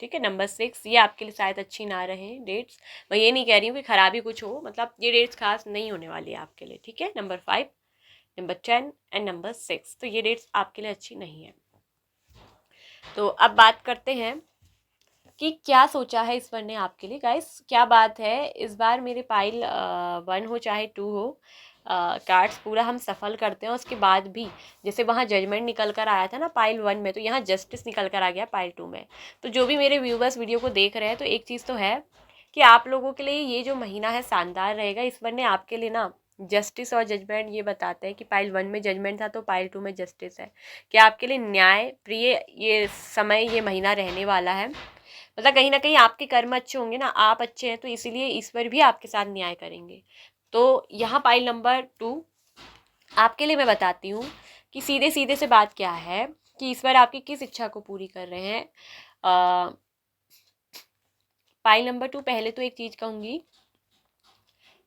ठीक है, नंबर 6, ये आपके लिए शायद अच्छी ना रहे डेट्स। मैं ये नहीं कह रही हूँ कि खराबी कुछ हो, मतलब ये डेट्स खास नहीं होने वाली है आपके लिए, ठीक है। नंबर 5, नंबर 10 एंड नंबर 6, तो ये डेट्स आपके लिए अच्छी नहीं है। तो अब बात करते हैं कि क्या सोचा है ईश्वर ने आपके लिए। गाइस क्या बात है, इस बार मेरे पाइल 1 हो चाहे 2 हो, कार्ड्स पूरा हम सफल करते हैं। उसके बाद भी जैसे वहाँ जजमेंट निकल कर आया था ना पाइल 1 में, तो यहाँ जस्टिस निकल कर आ गया पाइल 2 में। तो जो भी मेरे व्यूवर्स वीडियो को देख रहे हैं, तो एक चीज़ तो है कि आप लोगों के लिए ये जो महीना है शानदार रहेगा। ईश्वर ने आपके लिए ना जस्टिस और जजमेंट ये बताते हैं कि पाइल 1 में जजमेंट था तो पाइल 2 में जस्टिस है, कि आपके लिए न्याय प्रिय ये समय, ये महीना रहने वाला है। मतलब कहीं ना कहीं आपके कर्म अच्छे होंगे ना, आप अच्छे हैं, तो इसीलिए ईश्वर भी आपके साथ न्याय करेंगे। तो यहाँ पाइल नंबर 2 आपके लिए मैं बताती हूँ कि सीधे सीधे से बात क्या है कि ईश्वर आपकी किस इच्छा को पूरी कर रहे हैं। पाइल नंबर 2, पहले तो एक चीज़ कहूँगी,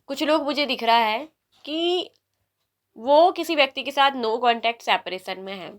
कुछ लोग मुझे दिख रहा है कि वो किसी व्यक्ति के साथ नो कॉन्टैक्ट सेपरेशन में है,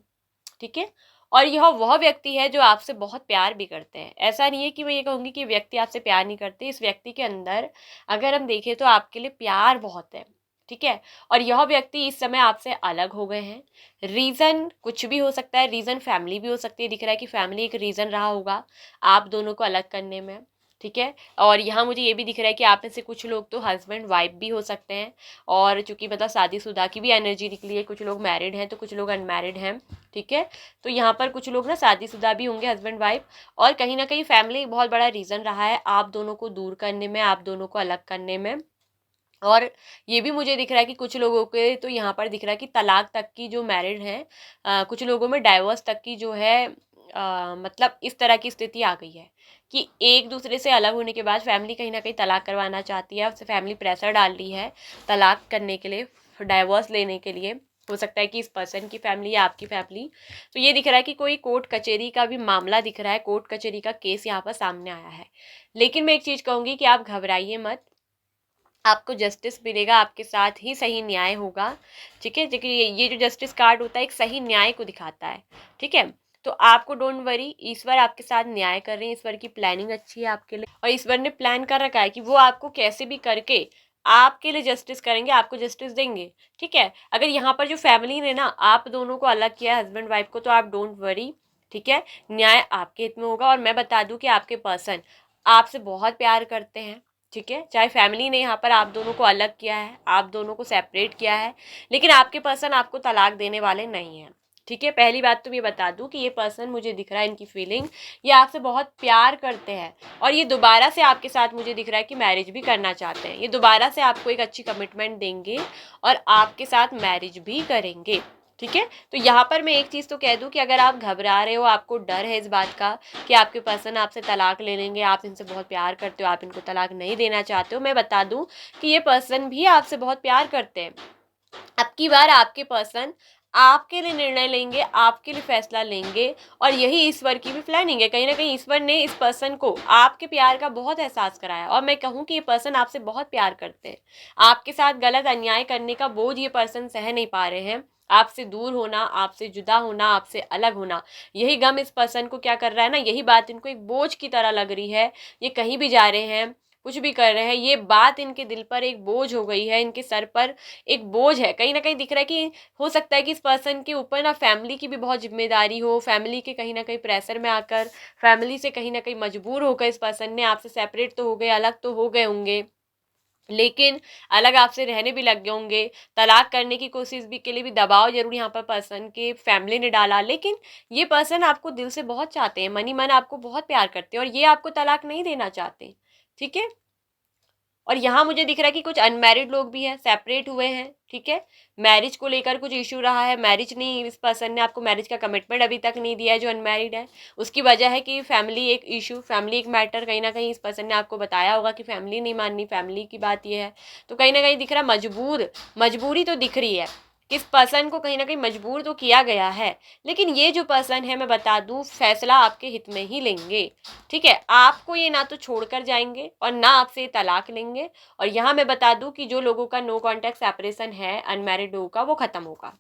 ठीक है। और यह वह व्यक्ति है जो आपसे बहुत प्यार भी करते हैं। ऐसा नहीं है कि मैं ये कहूँगी कि व्यक्ति आपसे प्यार नहीं करते। इस व्यक्ति के अंदर अगर हम देखें तो आपके लिए प्यार बहुत है, ठीक है। और यह व्यक्ति इस समय आपसे अलग हो गए हैं। रीज़न कुछ भी हो सकता है, रीज़न फैमिली भी हो सकती है। दिख रहा है कि फैमिली एक रीज़न रहा होगा आप दोनों को अलग करने में, ठीक है। और यहाँ मुझे ये भी दिख रहा है कि आप में से कुछ लोग तो हस्बैंड वाइफ भी हो सकते हैं। और चूंकि मतलब शादीशुदा की भी एनर्जी निकली है, कुछ लोग मैरिड हैं तो कुछ लोग अनमैरिड हैं, ठीक है। तो यहाँ पर कुछ लोग ना शादीशुदा भी होंगे, हस्बैंड वाइफ। और कहीं ना कहीं फैमिली एक बहुत बड़ा रीज़न रहा है आप दोनों को दूर करने में, आप दोनों को अलग करने में। और ये भी मुझे दिख रहा है कि कुछ लोगों के तो यहाँ पर दिख रहा है कि तलाक तक की जो मैरिड हैं, कुछ लोगों में डाइवोर्स तक की जो है, मतलब इस तरह की स्थिति आ गई है कि एक दूसरे से अलग होने के बाद फैमिली कहीं ना कहीं तलाक करवाना चाहती है, उससे फैमिली प्रेशर डाल रही है तलाक करने के लिए, डाइवोर्स लेने के लिए। हो सकता है कि इस पर्सन की फैमिली या आपकी फैमिली। तो ये दिख रहा है कि कोई कोर्ट कचहरी का भी मामला दिख रहा है, कोर्ट कचहरी का केस यहाँ पर सामने आया है। लेकिन मैं एक चीज़ कहूँगी कि आप घबराइए मत, आपको जस्टिस मिलेगा, आपके साथ ही सही न्याय होगा, ठीक है। देखिए ये जो जस्टिस कार्ड होता है एक सही न्याय को दिखाता है, ठीक है। तो आपको डोंट वरी, ईश्वर आपके साथ न्याय कर रहे हैं। ईश्वर की प्लानिंग अच्छी है आपके लिए, और ईश्वर ने प्लान कर रखा है कि वो आपको कैसे भी करके आपके लिए जस्टिस करेंगे, आपको जस्टिस देंगे, ठीक है। अगर यहाँ पर जो फैमिली ने ना आप दोनों को अलग किया, हस्बैंड वाइफ को, तो आप डोंट वरी, ठीक है, न्याय आपके हित में होगा। और मैं बता दूं कि आपके पर्सन आपसे बहुत प्यार करते हैं, ठीक है। चाहे फैमिली ने यहाँ पर आप दोनों को अलग किया है, आप दोनों को सेपरेट किया है, लेकिन आपके पर्सन आपको तलाक देने वाले नहीं हैं, ठीक है। पहली बात तो ये बता दूं कि ये पर्सन मुझे दिख रहा है, इनकी फीलिंग, ये आपसे बहुत प्यार करते हैं। और ये दोबारा से आपके साथ मुझे दिख रहा है कि मैरिज भी करना चाहते हैं। ये दोबारा से आपको एक अच्छी कमिटमेंट देंगे और आपके साथ मैरिज भी करेंगे, ठीक है। तो यहाँ पर मैं एक चीज़ तो कह दूँ कि अगर आप घबरा रहे हो, आपको डर है इस बात का कि आपके पर्सन आपसे तलाक ले लेंगे, आप इनसे बहुत प्यार करते हो, आप इनको तलाक नहीं देना चाहते हो, मैं बता दूँ कि ये पर्सन भी आपसे बहुत प्यार करते हैं। अब की बार आपके पर्सन आपके लिए निर्णय लेंगे, आपके लिए फैसला लेंगे, और यही ईश्वर की भी प्लानिंग है। कहीं ना कहीं ईश्वर ने इस पर्सन को आपके प्यार का बहुत एहसास कराया, और मैं कहूँ कि ये पर्सन आपसे बहुत प्यार करते हैं। आपके साथ गलत अन्याय करने का बोझ ये पर्सन सह नहीं पा रहे हैं। आपसे दूर होना, आपसे जुदा होना, आपसे अलग होना, यही गम इस पर्सन को क्या कर रहा है ना, यही बात इनको एक बोझ की तरह लग रही है। ये कहीं भी जा रहे हैं, कुछ भी कर रहे हैं, ये बात इनके दिल पर एक बोझ हो गई है, इनके सर पर एक बोझ है। कहीं ना कहीं दिख रहा है कि हो सकता है कि इस पर्सन के ऊपर ना फैमिली की भी बहुत जिम्मेदारी हो, फैमिली के कहीं ना कहीं प्रेशर में आकर, फैमिली से कहीं ना कहीं मजबूर होकर इस पर्सन ने आपसे सेपरेट तो हो गए, अलग तो हो गए होंगे, लेकिन अलग आपसे रहने भी लग गए होंगे। तलाक करने की कोशिश भी के लिए भी दबाव जरूर यहाँ पर पर्सन के फैमिली ने डाला, लेकिन ये पर्सन आपको दिल से बहुत चाहते हैं, मनी मन आपको बहुत प्यार करते हैं, और ये आपको तलाक नहीं देना चाहते। ठीक है। और यहाँ मुझे दिख रहा है कि कुछ अनमैरिड लोग भी हैं, सेपरेट हुए हैं। ठीक है। मैरिज को लेकर कुछ इशू रहा है, मैरिज नहीं, इस पर्सन ने आपको मैरिज का कमिटमेंट अभी तक नहीं दिया है जो अनमैरिड है। उसकी वजह है कि फैमिली एक इशू, फैमिली एक मैटर, कहीं ना कहीं इस पर्सन ने आपको बताया होगा कि फैमिली नहीं माननी, फैमिली की बात ये है। तो कहीं ना कहीं दिख रहा मजबूरी तो दिख रही है, किस पर्सन को कहीं ना कहीं मजबूर तो किया गया है। लेकिन ये जो पर्सन है, मैं बता दूं, फैसला आपके हित में ही लेंगे। ठीक है। आपको ये ना तो छोड़कर जाएंगे और ना आपसे तलाक लेंगे। और यहाँ मैं बता दूं कि जो लोगों का नो कॉन्टैक्ट सेपरेशन है, अनमैरिड लोगों का, वो खत्म होगा।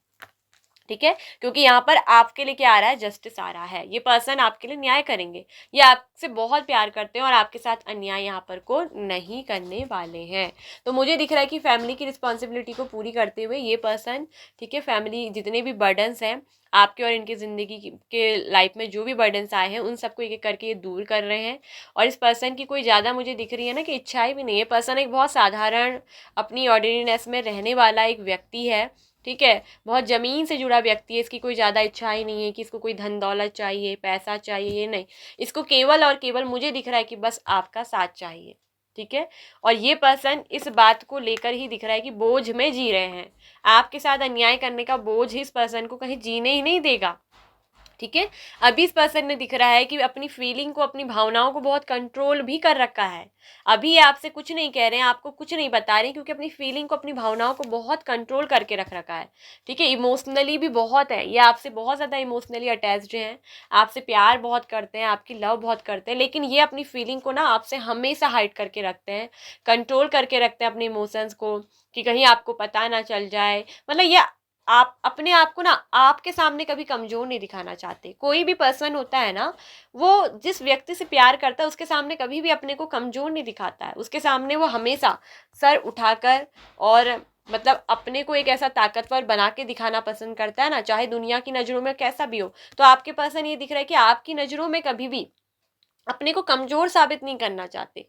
ठीक है। क्योंकि यहाँ पर आपके लिए क्या आ रहा है, जस्टिस आ रहा है, ये पर्सन आपके लिए न्याय करेंगे। ये आपसे बहुत प्यार करते हैं और आपके साथ अन्याय यहाँ पर को नहीं करने वाले हैं। तो मुझे दिख रहा है कि फैमिली की रिस्पॉन्सिबिलिटी को पूरी करते हुए ये पर्सन, ठीक है, फैमिली जितने भी बर्डन्स हैं आपके और इनकी ज़िंदगी के लाइफ में जो भी बर्डन्स आए हैं, उन सबको एक एक करके ये दूर कर रहे हैं। और इस पर्सन की कोई ज़्यादा मुझे दिख रही है ना कि इच्छाएं भी नहीं है। पर्सन एक बहुत साधारण, अपनी ऑर्डिनरीनेस में रहने वाला एक व्यक्ति है। ठीक है। बहुत ज़मीन से जुड़ा व्यक्ति है, इसकी कोई ज़्यादा इच्छा ही नहीं है कि इसको कोई धन दौलत चाहिए, पैसा चाहिए, ये नहीं। इसको केवल और केवल मुझे दिख रहा है कि बस आपका साथ चाहिए। ठीक है। और ये पर्सन इस बात को लेकर ही दिख रहा है कि बोझ में जी रहे हैं, आपके साथ अन्याय करने का बोझ इस पर्सन को कहीं जीने ही नहीं देगा। ठीक है। अभी इस पर्सन ने दिख रहा है कि अपनी फीलिंग को, अपनी भावनाओं को बहुत कंट्रोल भी कर रखा है। अभी ये आपसे कुछ नहीं कह रहे हैं, आपको कुछ नहीं बता रहे हैं, क्योंकि अपनी फीलिंग को, अपनी भावनाओं को बहुत कंट्रोल करके रख रखा है। ठीक है। इमोशनली भी बहुत है, ये आपसे बहुत ज़्यादा इमोशनली अटैच्ड हैं, आपसे प्यार बहुत करते हैं, आपकी लव बहुत करते हैं, लेकिन ये अपनी फीलिंग को ना आपसे हमेशा हाइड करके रखते हैं, कंट्रोल करके रखते हैं अपने इमोशंस को, कि कहीं आपको पता ना चल जाए। मतलब ये आप अपने आप को ना आपके सामने कभी कमजोर नहीं दिखाना चाहते। कोई भी पर्सन होता है ना, वो जिस व्यक्ति से प्यार करता है उसके सामने कभी भी अपने को कमजोर नहीं दिखाता है। उसके सामने वो हमेशा सर उठाकर, और मतलब अपने को एक ऐसा ताकतवर बना के दिखाना पसंद करता है ना, चाहे दुनिया की नज़रों में कैसा भी हो। तो आपके पर्सन ये दिख रहा है कि आपकी नज़रों में कभी भी अपने को कमजोर साबित नहीं करना चाहते।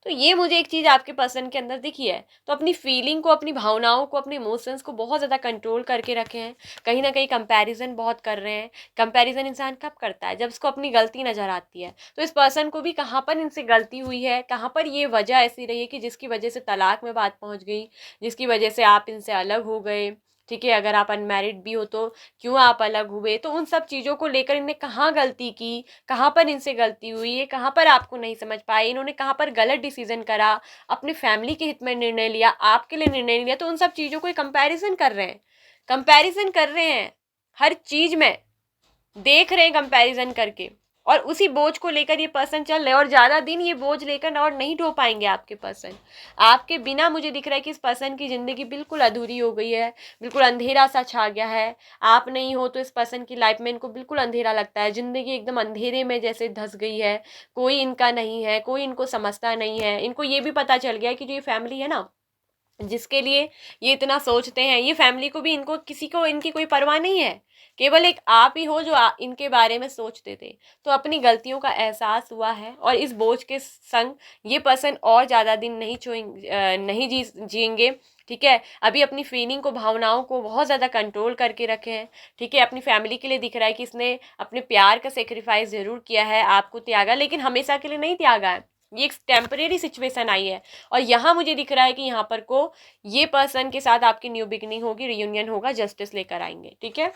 तो ये मुझे एक चीज़ आपके पर्सन के अंदर दिखी है। तो अपनी फीलिंग को, अपनी भावनाओं को, अपने इमोशंस को बहुत ज़्यादा कंट्रोल करके रखे हैं। कहीं ना कहीं कंपैरिजन बहुत कर रहे हैं। कंपैरिजन इंसान कब करता है, जब उसको अपनी गलती नज़र आती है। तो इस पर्सन को भी कहाँ पर इनसे गलती हुई है, कहाँ पर ये वजह ऐसी रही है कि जिसकी वजह से तलाक में बात पहुँच गई, जिसकी वजह से आप इनसे अलग हो गए। ठीक है। अगर आप अनमैरिड भी हो तो क्यों आप अलग हुए, तो उन सब चीज़ों को लेकर इनने कहाँ गलती की, कहाँ पर इनसे गलती हुई, ये कहाँ पर आपको नहीं समझ पाए, इन्होंने कहाँ पर गलत डिसीजन करा, अपने फैमिली के हित में निर्णय लिया, आपके लिए निर्णय लिया। तो उन सब चीज़ों को कंपैरिजन कर रहे हैं, कंपैरिजन कर रहे हैं, हर चीज़ में देख रहे हैं कंपैरिजन करके, और उसी बोझ को लेकर ये पर्सन चल रहे हैं। और ज़्यादा दिन ये बोझ लेकर और नहीं ढो पाएंगे आपके पर्सन। आपके बिना मुझे दिख रहा है कि इस पर्सन की ज़िंदगी बिल्कुल अधूरी हो गई है, बिल्कुल अंधेरा सा छा गया है। आप नहीं हो तो इस पर्सन की लाइफ में इनको बिल्कुल अंधेरा लगता है, ज़िंदगी एकदम अंधेरे में जैसे धंस गई है। कोई इनका नहीं है, कोई इनको समझता नहीं है। इनको ये भी पता चल गया है कि जो ये फैमिली है ना, जिसके लिए ये इतना सोचते हैं, ये फैमिली को भी, इनको किसी को इनकी कोई परवाह नहीं है। केवल एक आप ही हो जो इनके बारे में सोचते थे। तो अपनी गलतियों का एहसास हुआ है, और इस बोझ के संग ये पर्सन और ज़्यादा दिन नहीं जिएंगे। ठीक है। अभी अपनी फीलिंग को, भावनाओं को बहुत ज़्यादा कंट्रोल करके रखे हैं। ठीक है। अपनी फैमिली के लिए दिख रहा है कि इसने अपने प्यार का सेक्रीफाइस ज़रूर किया है, आपको त्यागा, लेकिन हमेशा के लिए नहीं त्यागा है। ये एक टेम्परेरी सिचुएशन आई है। और यहाँ मुझे दिख रहा है कि यहाँ पर को ये पर्सन के साथ आपकी न्यू बिगिनिंग होगी, रियूनियन होगा, जस्टिस लेकर आएंगे, ठीक है।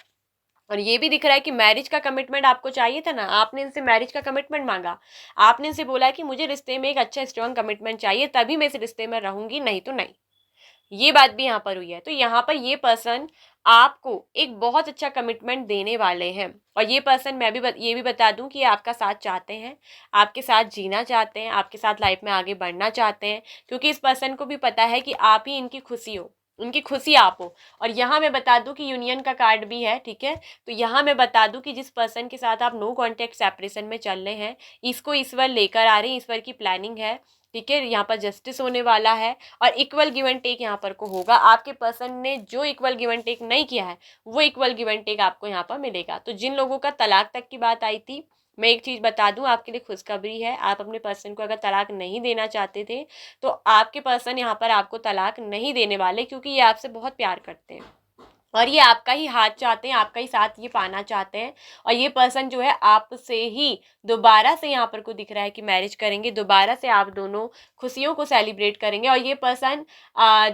और ये भी दिख रहा है कि मैरिज का कमिटमेंट आपको चाहिए था ना, आपने इनसे मैरिज का कमिटमेंट मांगा, आपने इनसे बोला कि मुझे रिश्ते में एक अच्छा स्ट्रॉन्ग कमिटमेंट चाहिए, तभी मैं इस रिश्ते में रहूंगी, नहीं तो नहीं। ये बात भी यहाँ पर हुई है। तो यहाँ पर ये पर्सन आपको एक बहुत अच्छा कमिटमेंट देने वाले हैं। और ये पर्सन मैं भी ये भी बता दूं कि ये आपका साथ चाहते हैं, आपके साथ जीना चाहते हैं, आपके साथ लाइफ में आगे बढ़ना चाहते हैं, क्योंकि इस पर्सन को भी पता है कि आप ही इनकी खुशी हो, उनकी खुशी आप हो। और यहाँ मैं बता दूं कि यूनियन का कार्ड भी है, ठीक है। तो यहाँ मैं बता दूं कि जिस पर्सन के साथ आप नो कॉन्टेक्ट सेपरेशन में चल रहे हैं, इसको ईश्वर लेकर आ रहे हैं, ईश्वर की प्लानिंग है, ठीक है। यहाँ पर जस्टिस होने वाला है और इक्वल गिव एंड टेक यहाँ पर को होगा। आपके पर्सन ने जो इक्वल गिव एंड टेक नहीं किया है, वो इक्वल गिव एंड टेक आपको यहाँ पर मिलेगा। तो जिन लोगों का तलाक तक की बात आई थी, मैं एक चीज़ बता दूं आपके लिए खुशखबरी है, आप अपने पर्सन को अगर तलाक नहीं देना चाहते थे, तो आपके पर्सन यहाँ पर आपको तलाक नहीं देने वाले, क्योंकि ये आपसे बहुत प्यार करते हैं और ये आपका ही हाथ चाहते हैं, आपका ही साथ ये पाना चाहते हैं। और ये पर्सन जो है आपसे ही दोबारा से यहाँ पर को दिख रहा है कि मैरिज करेंगे, दोबारा से आप दोनों खुशियों को सेलिब्रेट करेंगे। और ये पर्सन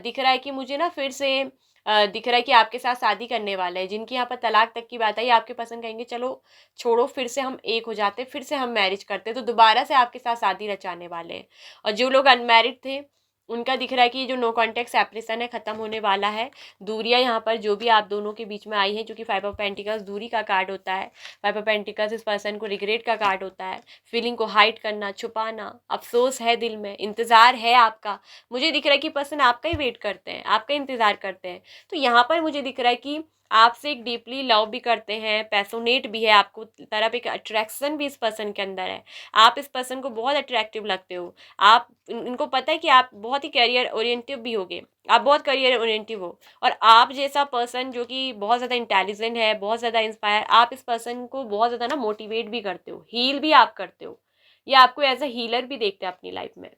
दिख रहा है कि मुझे ना फिर से दिख रहा है कि आपके साथ शादी करने वाला है। जिनकी यहाँ पर तलाक तक की बात आई, आपके पर्सन कहेंगे चलो छोड़ो, फिर से हम एक हो जाते, फिर से हम मैरिज करते, तो दोबारा से आपके साथ शादी रचाने वाले हैं। और जो लोग अनमैरिड थे, उनका दिख रहा है कि ये जो नो कॉन्टेक्ट सेपरेशन है खत्म होने वाला है। दूरियां यहाँ पर जो भी आप दोनों के बीच में आई है, क्योंकि 5 ऑफ पेंटिकल्स दूरी का कार्ड होता है, 5 ऑफ पेंटिकल्स इस पर्सन को रिग्रेट का कार्ड होता है, फीलिंग को हाइड करना, छुपाना, अफसोस है दिल में, इंतजार है आपका। मुझे दिख रहा है कि पर्सन आपका ही वेट करते हैं, आपका इंतजार करते हैं। तो यहाँ पर मुझे दिख रहा है कि आपसे एक डीपली लव भी करते हैं, पैशनेट भी है, आपको तरफ एक अट्रैक्शन भी इस पर्सन के अंदर है। आप इस पर्सन को बहुत अट्रैक्टिव लगते हो। आप इनको पता है कि आप बहुत ही करियर ओरिएंटिव भी होगे, आप बहुत करियर ओरिएंटिव हो। और आप जैसा पर्सन जो कि बहुत ज़्यादा इंटेलिजेंट है, बहुत ज़्यादा इंस्पायर, आप इस पर्सन को बहुत ज़्यादा ना मोटिवेट भी करते हो, हील भी आप करते हो, या आपको एज अ हीलर भी देखते हैं अपनी लाइफ में,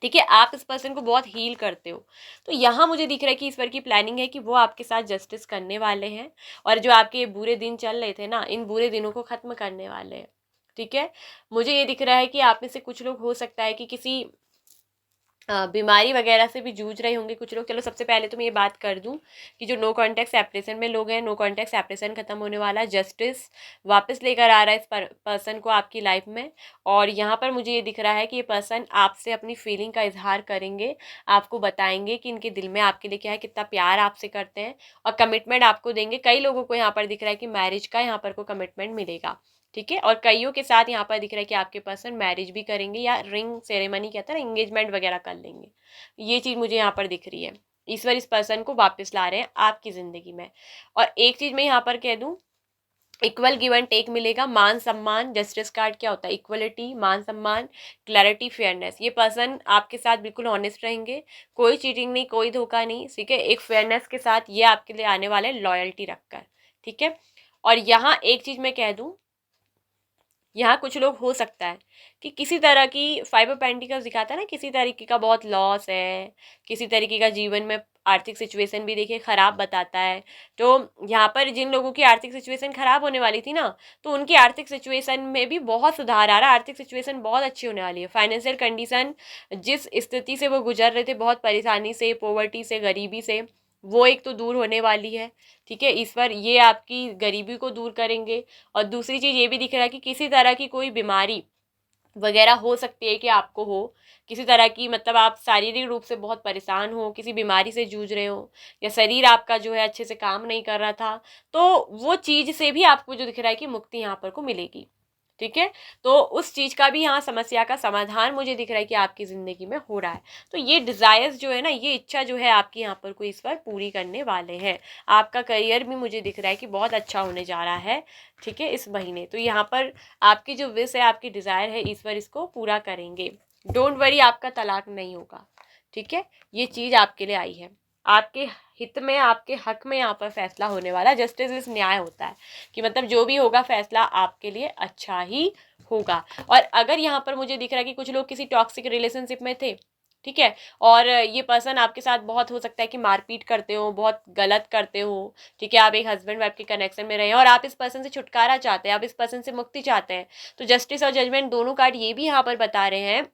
ठीक है। आप इस पर्सन को बहुत हील करते हो। तो यहाँ मुझे दिख रहा है कि ईश्वर की प्लानिंग है कि वो आपके साथ जस्टिस करने वाले हैं, और जो आपके ये बुरे दिन चल रहे थे ना, इन बुरे दिनों को ख़त्म करने वाले हैं, ठीक है। मुझे ये दिख रहा है कि आप में से कुछ लोग हो सकता है कि किसी बीमारी वगैरह से भी जूझ रहे होंगे कुछ लोग। चलो सबसे पहले तो मैं ये बात कर दूं कि जो नो कॉन्टैक्ट सेपरेशन में लोग हैं, नो कॉन्टैक्ट सेपरेशन खत्म होने वाला है, जस्टिस वापस लेकर आ रहा है इस पर्सन को आपकी लाइफ में। और यहाँ पर मुझे ये दिख रहा है कि ये पर्सन आपसे अपनी फीलिंग का इजहार करेंगे, आपको बताएंगे कि इनके दिल में आपके लिए क्या है, कितना प्यार आपसे करते हैं, और कमिटमेंट आपको देंगे। कई लोगों को यहाँ पर दिख रहा है कि मैरिज का यहाँ पर को कमिटमेंट मिलेगा, ठीक है। और कईयों के साथ यहाँ पर दिख रहा है कि आपके पर्सन मैरिज भी करेंगे, या रिंग सेरेमनी कहता है ना, एंगेजमेंट वगैरह कर लेंगे। ये चीज़ मुझे यहाँ पर दिख रही है। ईश्वर इस पर्सन को वापस ला रहे हैं आपकी ज़िंदगी में। और एक चीज़ मैं यहाँ पर कह दूँ, इक्वल गिव एंड टेक मिलेगा, मान सम्मान। जस्टिस कार्ड क्या होता है? इक्वलिटी, मान सम्मान, क्लैरिटी, फेयरनेस। ये पर्सन आपके साथ बिल्कुल ऑनेस्ट रहेंगे, कोई चीटिंग नहीं, कोई धोखा नहीं, ठीक है। एक फेयरनेस के साथ ये आपके लिए आने वाले, लॉयल्टी रखकर, ठीक है। और यहाँ एक चीज़ मैं कह दूँ, यहाँ कुछ लोग हो सकता है कि किसी तरह की 5 ऑफ पेंटिकल्स दिखाता है ना, किसी तरीके का बहुत लॉस है, किसी तरीके का जीवन में आर्थिक सिचुएशन भी देखिए ख़राब बताता है। तो यहाँ पर जिन लोगों की आर्थिक सिचुएशन ख़राब होने वाली थी ना, तो उनकी आर्थिक सिचुएशन में भी बहुत सुधार आ रहा है, आर्थिक सिचुएशन बहुत अच्छी होने वाली है। फाइनेंशियल कंडीशन, जिस स्थिति से वो गुजर रहे थे, बहुत परेशानी से, पॉवर्टी से, गरीबी से, वो एक तो दूर होने वाली है, ठीक है। ईश्वर ये आपकी गरीबी को दूर करेंगे। और दूसरी चीज़ ये भी दिख रहा है कि किसी तरह की कोई बीमारी वगैरह हो सकती है कि आपको हो, किसी तरह की, मतलब आप शारीरिक रूप से बहुत परेशान हो, किसी बीमारी से जूझ रहे हो, या शरीर आपका जो है अच्छे से काम नहीं कर रहा था, तो वो चीज़ से भी आपको जो दिख रहा है कि मुक्ति यहाँ पर को मिलेगी, ठीक है। तो उस चीज़ का भी यहाँ समस्या का समाधान मुझे दिख रहा है कि आपकी ज़िंदगी में हो रहा है। तो ये डिज़ायर्स जो है ना, ये इच्छा जो है आपकी यहाँ पर कोई ईश्वर पूरी करने वाले हैं। आपका करियर भी मुझे दिख रहा है कि बहुत अच्छा होने जा रहा है, ठीक है, इस महीने। तो यहाँ पर आपकी जो विश है, आपकी डिज़ायर है, ईश्वर इसको पूरा करेंगे। डोंट वरी, आपका तलाक नहीं होगा, ठीक है। ये चीज़ आपके लिए आई है, आपके हित में, आपके हक में यहाँ पर फैसला होने वाला। जस्टिस इस न्याय होता है कि मतलब जो भी होगा फैसला आपके लिए अच्छा ही होगा। और अगर यहाँ पर मुझे दिख रहा है कि कुछ लोग किसी टॉक्सिक रिलेशनशिप में थे, ठीक है, और ये पर्सन आपके साथ बहुत हो सकता है कि मारपीट करते हो, बहुत गलत करते हो, ठीक है। आप एक हस्बैंड वाइफ के कनेक्शन में रहे और आप इस पर्सन से छुटकारा चाहते हैं, आप इस पर्सन से मुक्ति चाहते हैं। तो जस्टिस और जजमेंट दोनों कार्ड ये भी यहाँ पर बता रहे हैं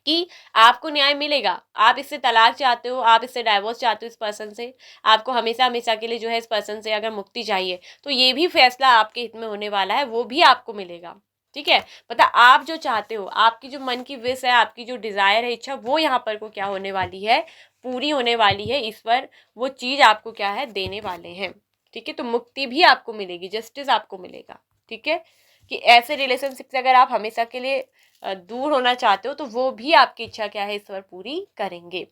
कि आपको न्याय मिलेगा। आप इससे तलाक चाहते हो, आप इससे डाइवोर्स चाहते हो इस पर्सन से, आपको हमेशा हमेशा के लिए जो है इस पर्सन से अगर मुक्ति चाहिए, तो ये भी फैसला आपके हित में होने वाला है, वो भी आपको मिलेगा। ठीक है, पता आप जो चाहते हो, आपकी जो मन की विश है, आपकी जो डिजायर है, इच्छा, वो यहाँ पर को क्या होने वाली है, पूरी होने वाली है। ईश्वर वो चीज आपको क्या है, देने वाले हैं। ठीक है, तो मुक्ति भी आपको मिलेगी, जस्टिस आपको मिलेगा। ठीक है, कि ऐसे रिलेशनशिप से अगर आप हमेशा के लिए दूर होना चाहते हो, तो वो भी आपकी इच्छा क्या है, ईश्वर पूरी करेंगे।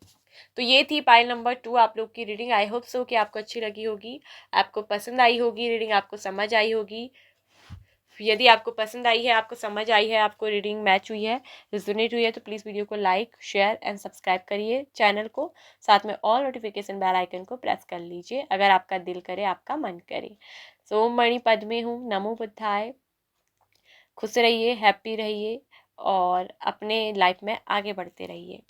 तो ये थी पाइल नंबर 2 आप लोग की रीडिंग। आई होप सो कि आपको अच्छी लगी होगी, आपको पसंद आई होगी रीडिंग, आपको समझ आई होगी। यदि आपको पसंद आई है, आपको समझ आई है, आपको रीडिंग मैच हुई है, रिजोनेट हुई है, तो प्लीज़ वीडियो को लाइक, शेयर एंड सब्सक्राइब करिए चैनल को। साथ में ऑल नोटिफिकेशन बेल आइकन को प्रेस कर लीजिए अगर आपका दिल करे, आपका मन करे। सो ओम मणि पद्मे हूँ, नमो बुद्धाय। खुश रहिए, हैप्पी रहिए और अपने लाइफ में आगे बढ़ते रहिए।